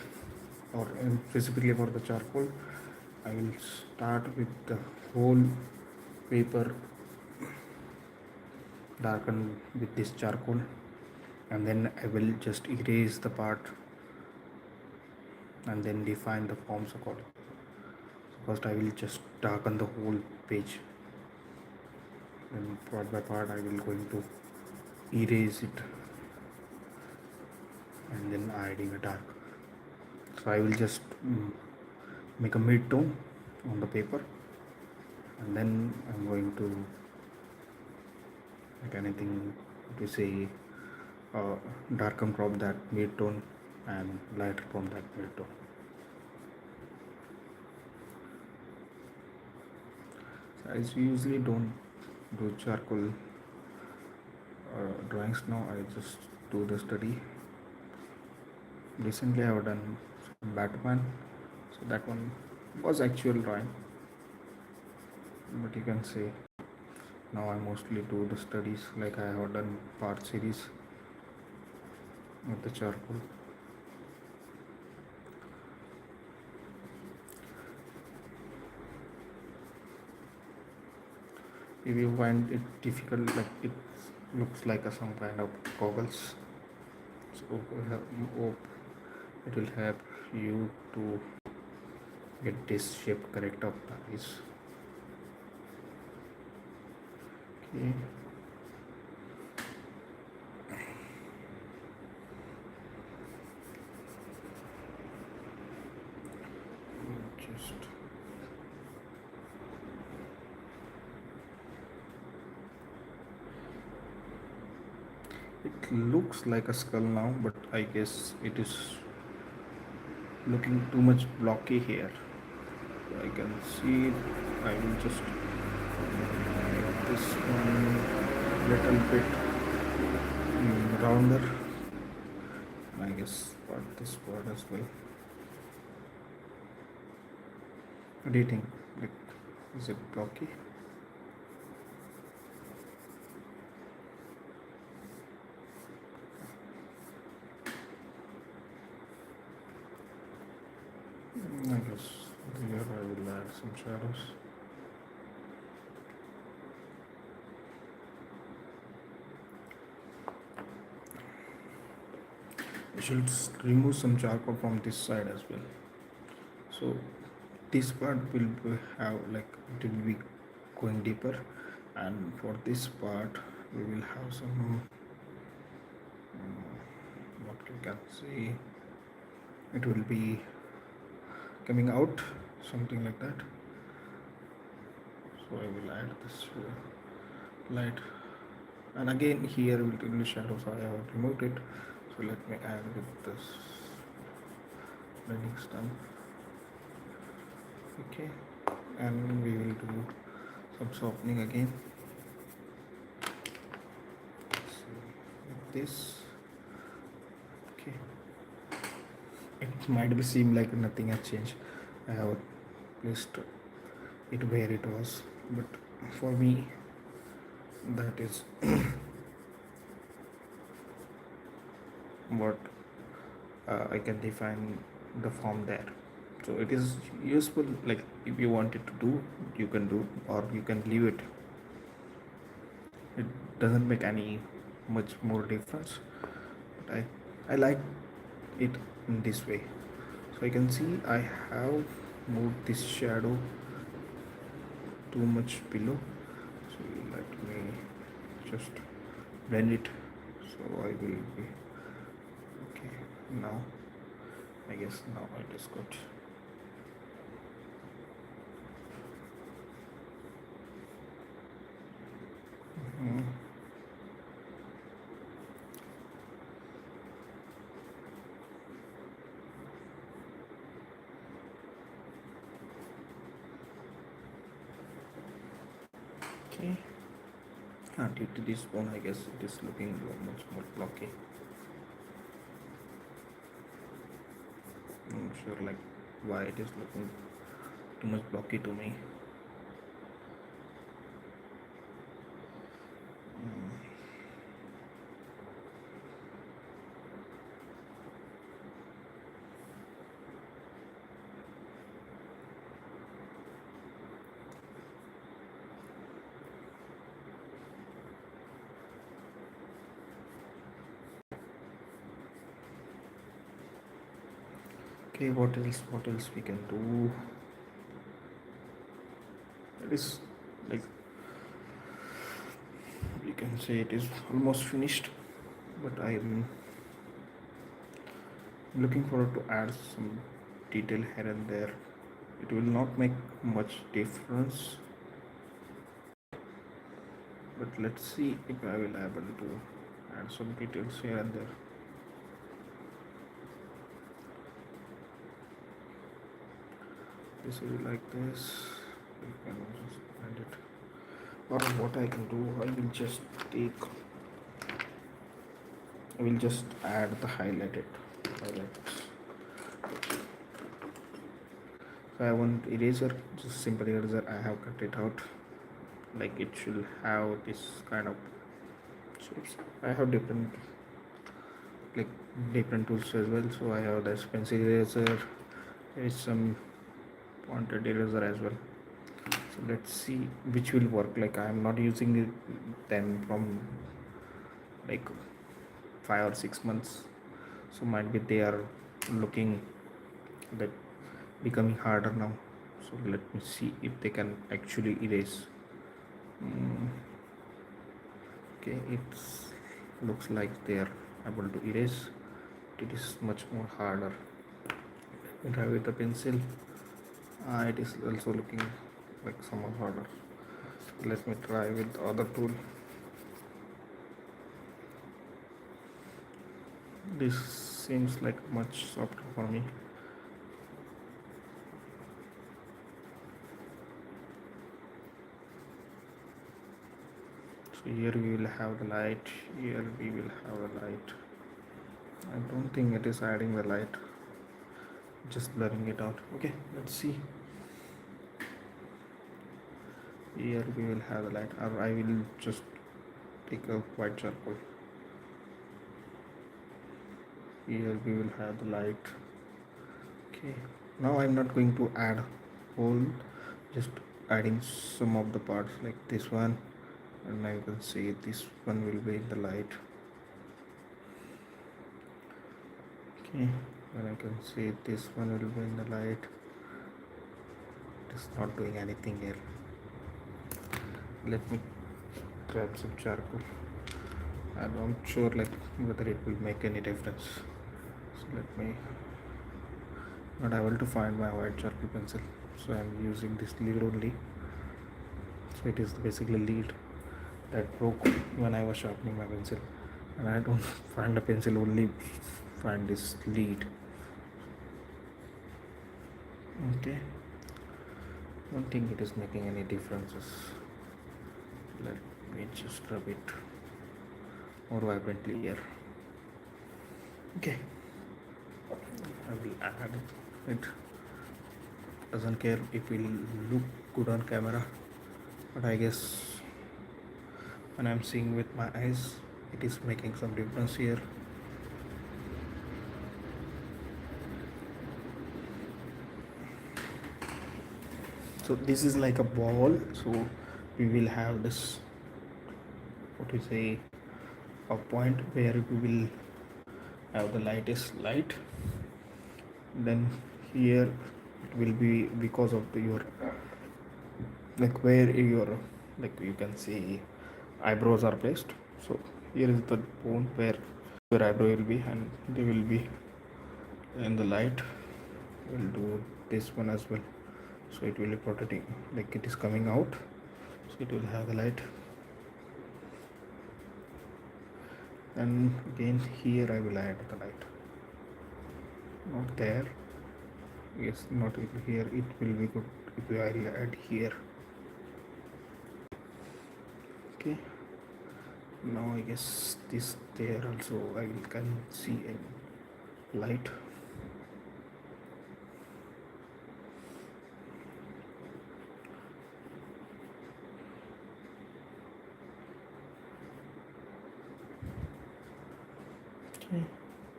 or specifically for the charcoal, I will start with the whole paper darken with this charcoal, and then I will just erase the part and then define the forms accordingly. First I will just darken the whole page, and part by part I will going to erase it and then adding a dark. So I will just make a mid-tone on the paper, and then I'm going to like anything to say darken from that mid-tone and lighter from that mid-tone. So I usually don't do charcoal drawings now, I just do the study. Recently I have done some Batman, so that one was actual drawing, but you can say now I mostly do the studies, like I have done part series with the charcoal. If you find it difficult, like it looks like some kind of goggles, so it will help you to get this shape correct of the eyes. Okay. Just it looks like a skull now, but I guess it is looking too much blocky here. I can see it. I will just make this one little bit rounder. I guess part this part as well. What do you think? Like, is it blocky? I guess here I will add some shadows. I should remove some charcoal from this side as well. So this part will have like it will be going deeper, and for this part we will have some what you can see, it will be coming out, something like that. So I will add this light, and again here will be shadow, so I have removed it. So let me add with this blending stump. Okay, and we will do some softening again. So like this. Okay, it might be seem like nothing has changed. I have placed it where it was, but for me that is what I can define the form there. So it is useful, like if you want it to do, you can do, or you can leave it. It doesn't make any much more difference, but I like it in this way. So I can see I have moved this shadow too much below, so let me just blend it. So I will be okay now. I guess now it is good. Mhm. Okay, due to this one, I guess it is looking much more blocky. I'm not sure like why it is looking too much blocky to me. Okay, what else? What else we can do? It is like you can say it is almost finished, but I'm looking forward to add some detail here and there. It will not make much difference, but let's see if I will able to add some details here and there. This will be like this. You can just add it. Or what I can do, I will just add the highlights. So I want eraser, just simple eraser. I have cut it out. Like it should have this kind of shapes. I have like different tools as well. So I have this pencil eraser. There is some pointed eraser as well. So let's see which will work. Like I am not using them from like 5 or 6 months, so might be they are looking like becoming harder now. So let me see if they can actually erase. Mm, okay, it looks like they are able to erase. It is much more harder. Let me try with the pencil. It is also looking like somewhat harder. Let me try with the other tool. This seems like much softer for me. So here we will have the light, here we will have the light. I don't think it is adding the light, just blurring it out. Okay, let's see. Here we will have the light, or I will just take a white charcoal. Here we will have the light. Okay, now I'm not going to add whole, just adding some of the parts like this one, and I can see this one will be in the light. Okay, and I can see this one will be in the light. It is not doing anything here. Let me grab some charcoal. I'm not sure like whether it will make any difference. So let me, not able to find my white charcoal pencil, so I'm using this lid only. So it is basically lead that broke when I was sharpening my pencil, and I don't find the pencil, only find this lead. Okay, don't think it is making any differences. Let me just rub it more vibrantly here. Okay, I will add it. Doesn't care if it will look good on camera, but I guess when I'm seeing with my eyes, it is making some difference here. So this is like a ball, so we will have this, what we say, a point where we will have the lightest light. Then here it will be because of your, like where your, like you can see, eyebrows are placed. So here is the point where your eyebrow will be, and they will be in the light. We'll do this one as well, so it will be protecting, like it is coming out, so it will have the light. And again here I will add the light, not there, yes, not here. It will be good if I add here. Okay, now I guess this there also I can see a light. Okay,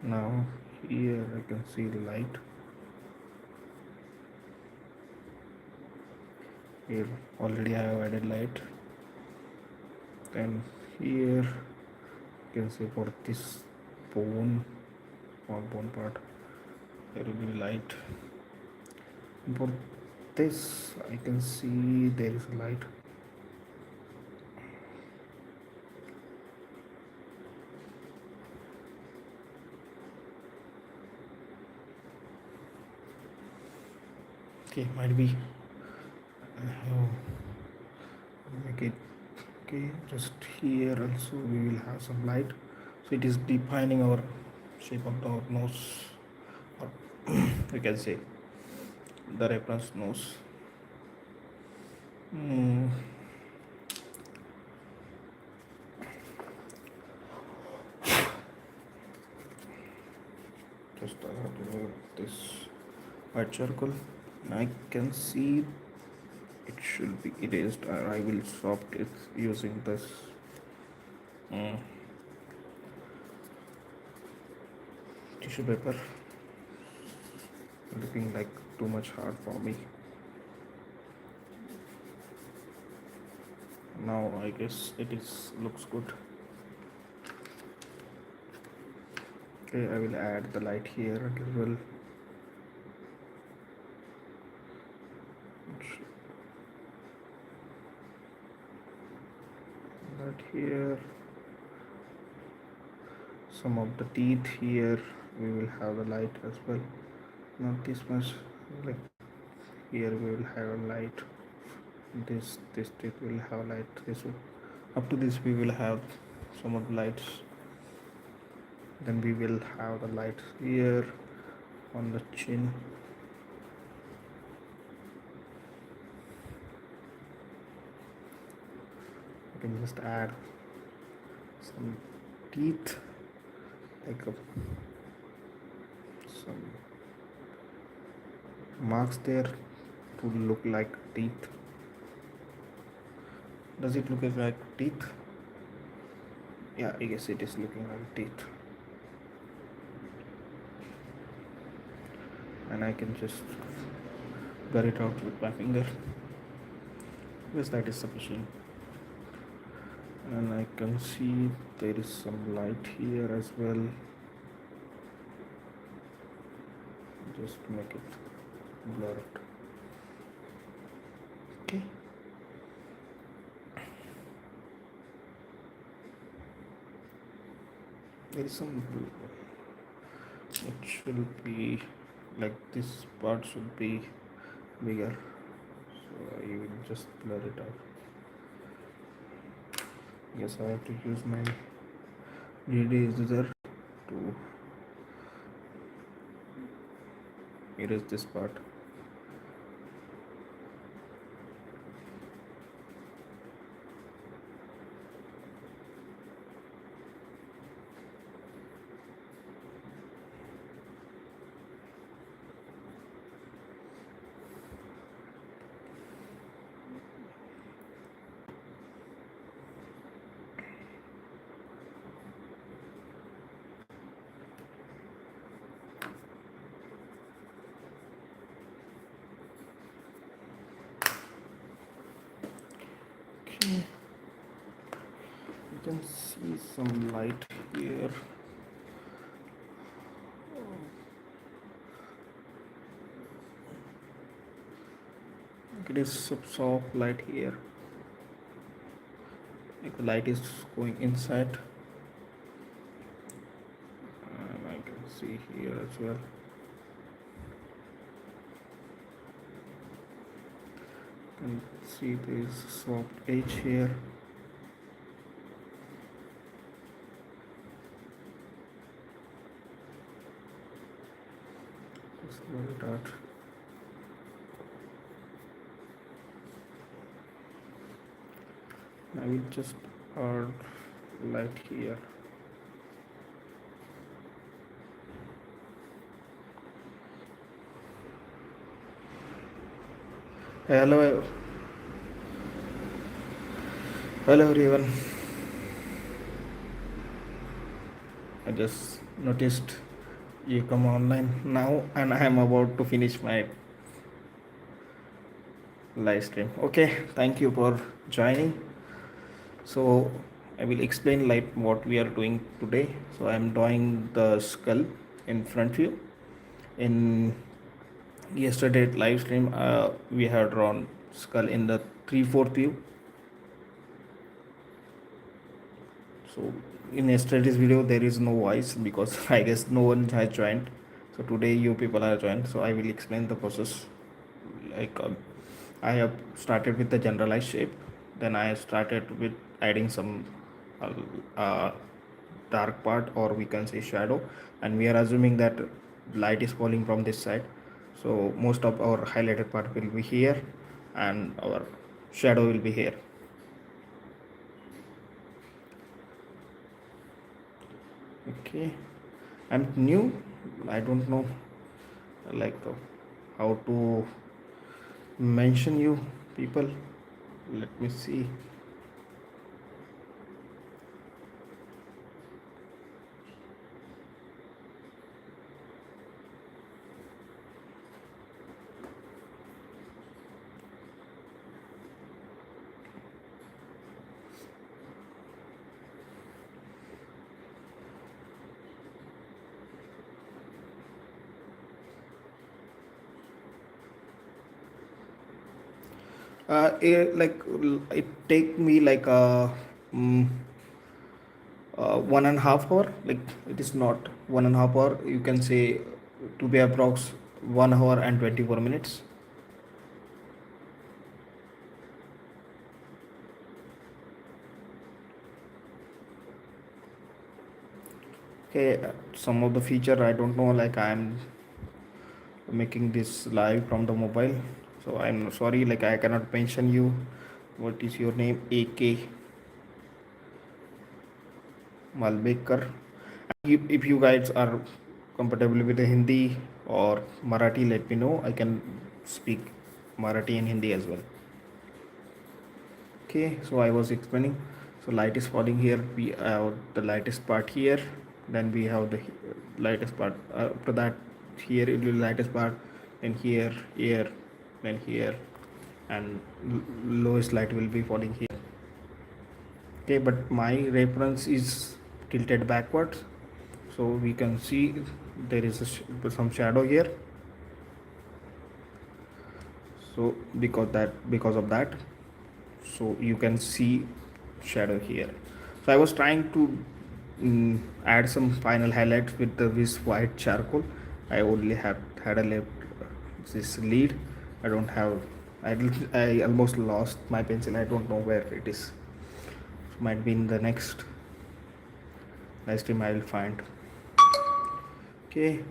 now here I can see the light. Here already I have added light. Then here you can see for this bone, small bone part, there will be light. And for this I can see there is a light. Okay, might be make it. Okay, just here also we will have some light, so it is defining our shape of our nose, or you can say the reference nose. Just I have to remove this white charcoal, and I can see it should be erased, or I will soft it using this tissue paper. Looking like too much hard for me. Now I guess it is looks good. Okay, I will add the light here as well. That here, some of the teeth here we will have the light as well, not this much, like here we will have a light, this teeth will have light, this will, up to this we will have some of the lights. Then we will have the light here on the chin. I can just add some teeth, like some marks there to look like teeth. Does it look like teeth? Yeah, I guess it is looking like teeth. And I can just blur it out with my finger. Yes, that is sufficient. And I can see there is some light here as well. Just make it blurred. Okay. There is some blue. It should be like this part should be bigger, so I will just blur it out. Yes, I have to use my eraser to erase this part. Okay, you can see some light here. It is some soft light here. Like the light is going inside, and I can see here as well. You can see this soft edge here. Just like that. I will just add light here. Hello, hello everyone. I just noticed you come online now, and I am about to finish my live stream. Okay, thank you for joining. So I will explain like what we are doing today. So I am drawing the skull in front view. In yesterday live stream, we have drawn skull in the 3/4 view. So in yesterday's video there is no voice because I guess no one has joined. So today you people are joined. So I will explain the process. Like I have started with the generalized shape. Then I started with adding some uh, uh, dark part, or we can say shadow, and we are assuming that light is falling from this side. So most of our highlighted part will be here, and our shadow will be here. Okay, I'm new. I don't know like how to mention you people. Let me see. It take me like mm, 1.5 hour. Like it is not 1.5 hour, you can say, to be approx 1 hour and 24 minutes. Okay, some of the feature I don't know, like I'm making this live from the mobile, so I'm sorry, like I cannot mention you. What is your name? AK Malbekar. If you guys are comfortable with the Hindi or Marathi, let me know. I can speak Marathi and Hindi as well. Okay, so I was explaining. So light is falling here. We have the lightest part here. Then we have the lightest part. After that, here it will be lightest part. Then here, then here, and lowest light will be falling here. Okay, but my reference is tilted backwards, so we can see there is some shadow here. So because of that, so you can see shadow here. So I was trying to add some final highlights with this white charcoal. I only have had a left this lead. I don't have. I almost lost my pencil. I don't know where it is. Might be in the next live stream I will find. Okay.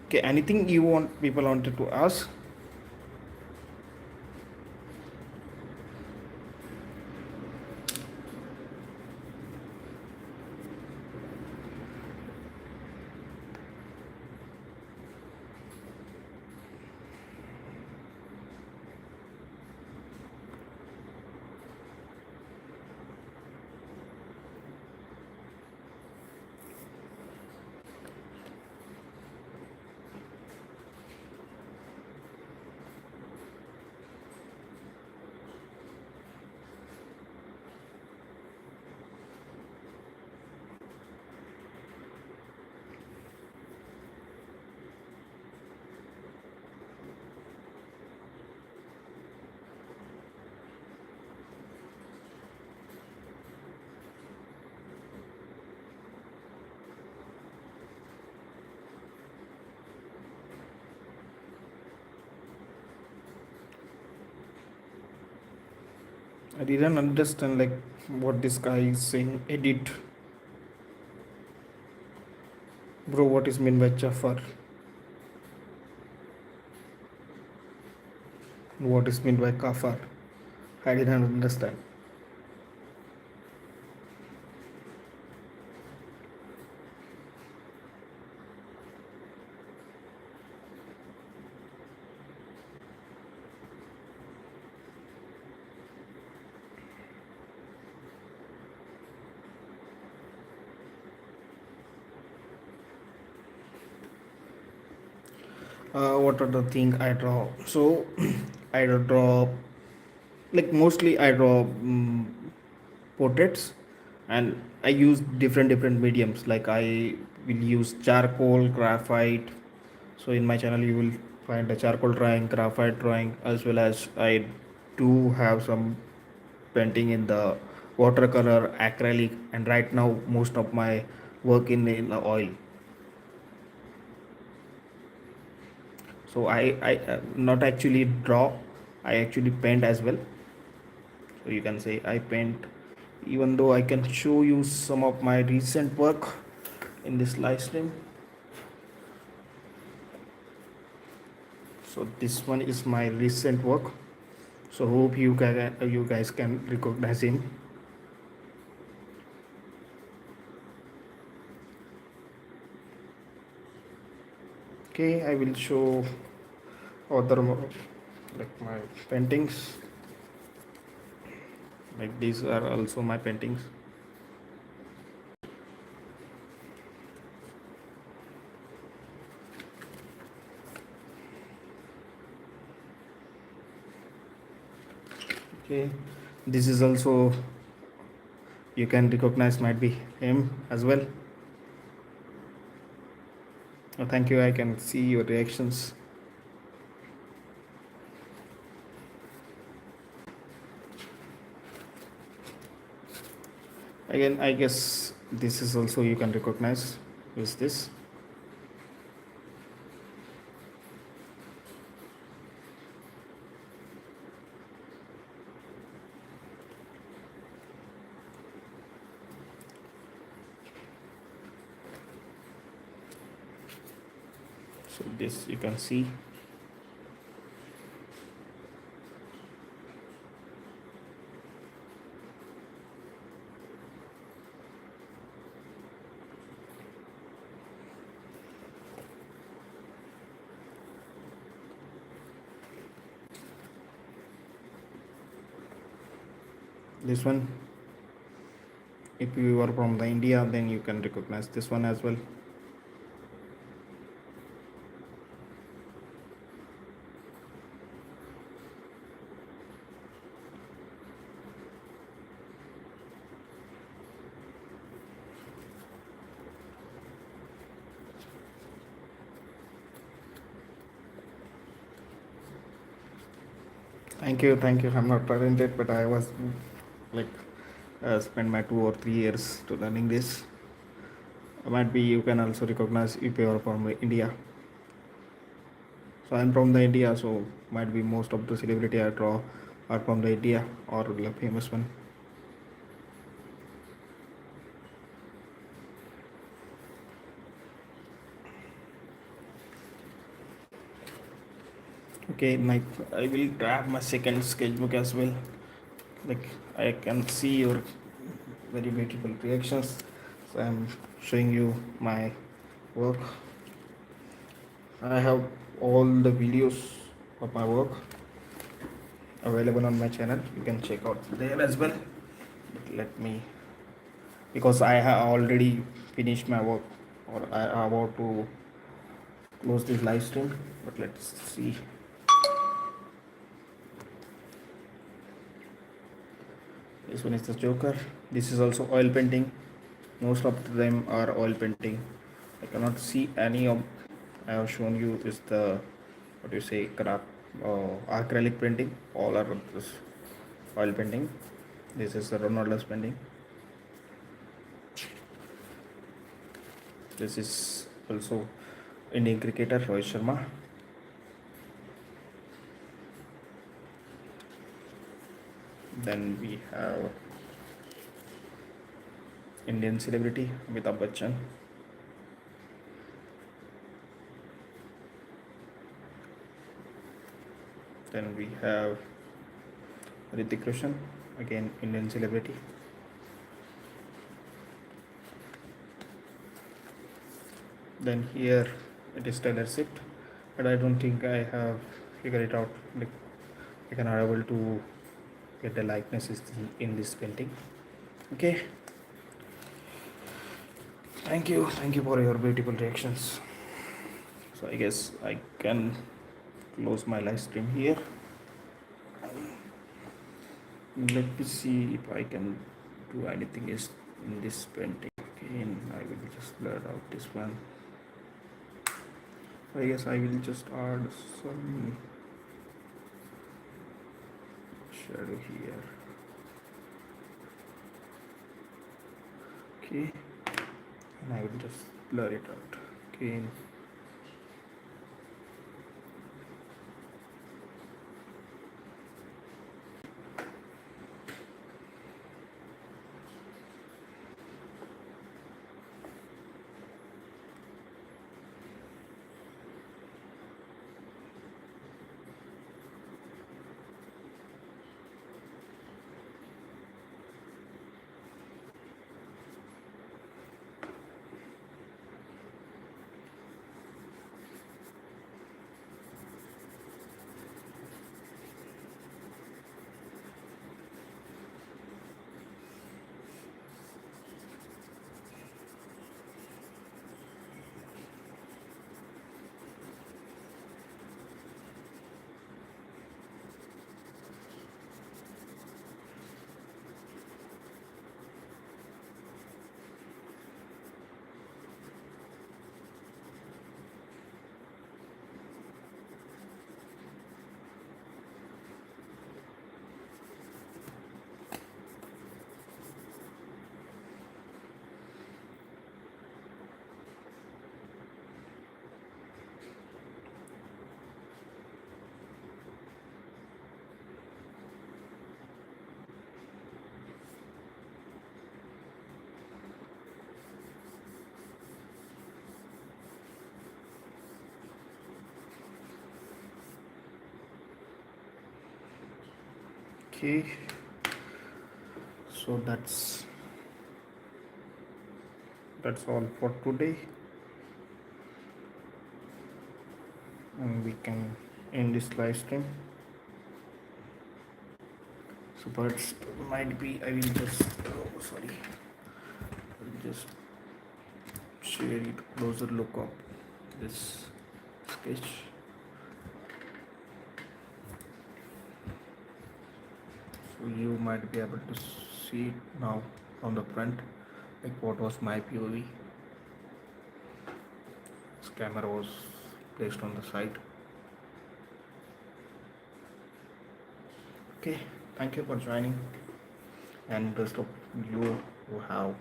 Okay, anything you want people wanted to ask? I didn't understand like what this guy is saying. Edit, bro. What is mean by chafar? What is mean by kafar? I didn't understand. What are the thing I draw? So I draw like mostly I draw portraits, and I use different mediums. Like I will use charcoal, graphite. So in my channel you will find a charcoal drawing, graphite drawing, as well as I do have some painting in the watercolor, acrylic, and right now most of my work in oil. So I not actually draw, I actually paint as well. So you can say I paint, even though I can show you some of my recent work in this live stream. So this one is my recent work, so hope you guys can recognize him. Okay, I will show other like my paintings. Like these are also my paintings. Okay, this is also, you can recognize, might be him as well. Oh, thank you, I can see your reactions. Again, I guess this is also you can recognize. Is this? So this you can see. This one, if you are from the India, then you can recognize this one as well. Thank you. I'm not talented, but I was like spent my 2 or 3 years to learning this. Might be you can also recognize if you are from India. So I'm from the India, so might be most of the celebrity I draw or from the India or the famous one. Okay, I will grab my second sketchbook as well. Like I can see your very beautiful reactions. So I'm showing you my work. I have all the videos of my work available on my channel. You can check out there as well. But let me, because I have already finished my work, or I am about to close this live stream. But let's see. This one is the Joker. This is also oil painting. Most of them are oil painting. I cannot see any of I have shown you is the what do you say craft acrylic painting. All are this oil painting. This is the Ronaldo's painting. This is also Indian cricketer Rohit Sharma. Then we have Indian celebrity Amitabh Bachchan. Then we have Hrithik Roshan, again Indian celebrity. Then here it is Taylor Swift, but I don't think I have figured it out. Like I cannot able to get the likeness in this painting. Okay. Thank you for your beautiful reactions. So I guess I can close my live stream here. Let me see if I can do anything else in this painting. Again, I will just blur out this one. I guess I will just add some shadow here. Okay, and I will just blur it out again. Okay, so that's all for today, and we can end this live stream. So first might be I will just just share it closer look of this sketch. So you might be able to see it now from the front, like what was my POV. This camera was placed on the side. Okay, thank you for joining, and rest of you who have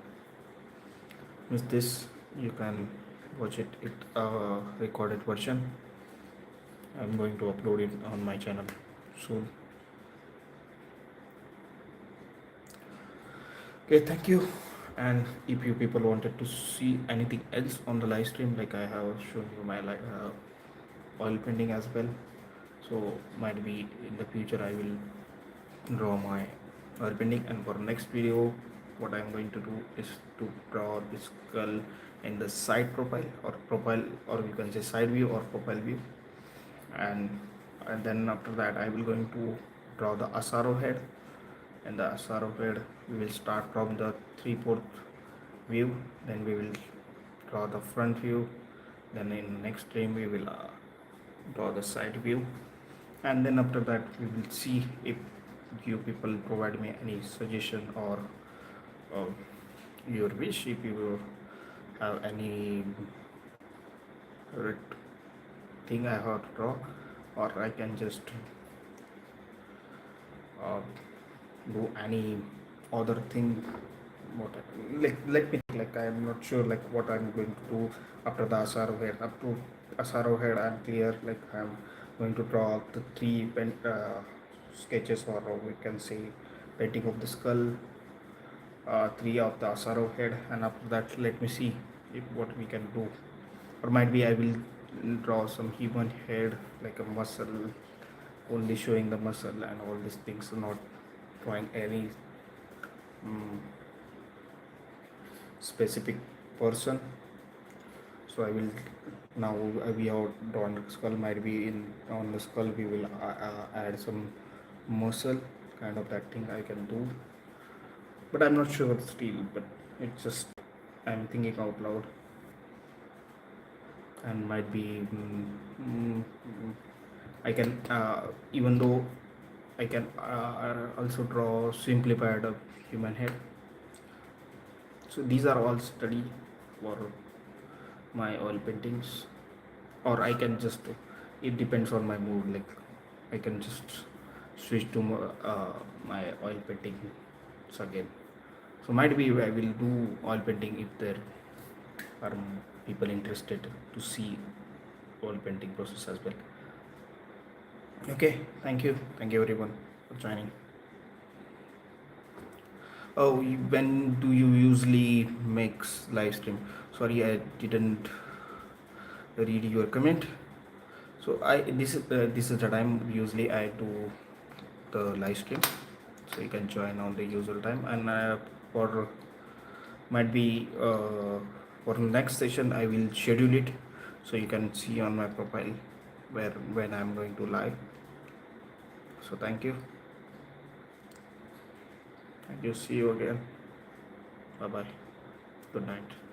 missed this, you can watch it recorded version. I'm going to upload it on my channel soon. Okay, thank you. And if you people wanted to see anything else on the live stream, like I have shown you my oil painting as well. So might be in the future I will draw my oil painting, and for next video what I'm going to do is to draw this skull in the side profile, or you can say side view or profile view. And then after that I will going to draw the asaro head. And the asaro head we will start from the 3/4 view, then we will draw the front view, then in next frame we will draw the side view, and then after that we will see if you people provide me any suggestion or uh, your wish, if you have any correct thing I have to draw, or I can just uh, do any other thing. What like let me think, like I'm not sure like what I'm going to do after the asaro head. Up to asaro head I'm clear, like I'm going to draw the sketches, or we can say painting of the skull, three of the asaro head, and after that let me see if what we can do. Or might be I will draw some human head, like a muscle, only showing the muscle and all these things, not drawing any um, specific person. So I will now, we have drawn the skull, might be in on the skull we will add some muscle, kind of that thing I can do, but I'm not sure still, but it's just I'm thinking out loud. And might be I can even though I can also draw simplified of human head. So these are all study for my oil paintings, or I can just, it depends on my mood, like I can just switch to my oil paintings again. So might be I will do oil painting if there are people interested to see oil painting process as well. Okay, thank you everyone for joining. Oh, when do you usually make live stream? Sorry, I didn't read your comment. So this is the time usually I do the live stream. So you can join on the usual time, and for might be for next session I will schedule it, so you can see on my profile where when I'm going to live. So thank you, see you again, bye bye, good night.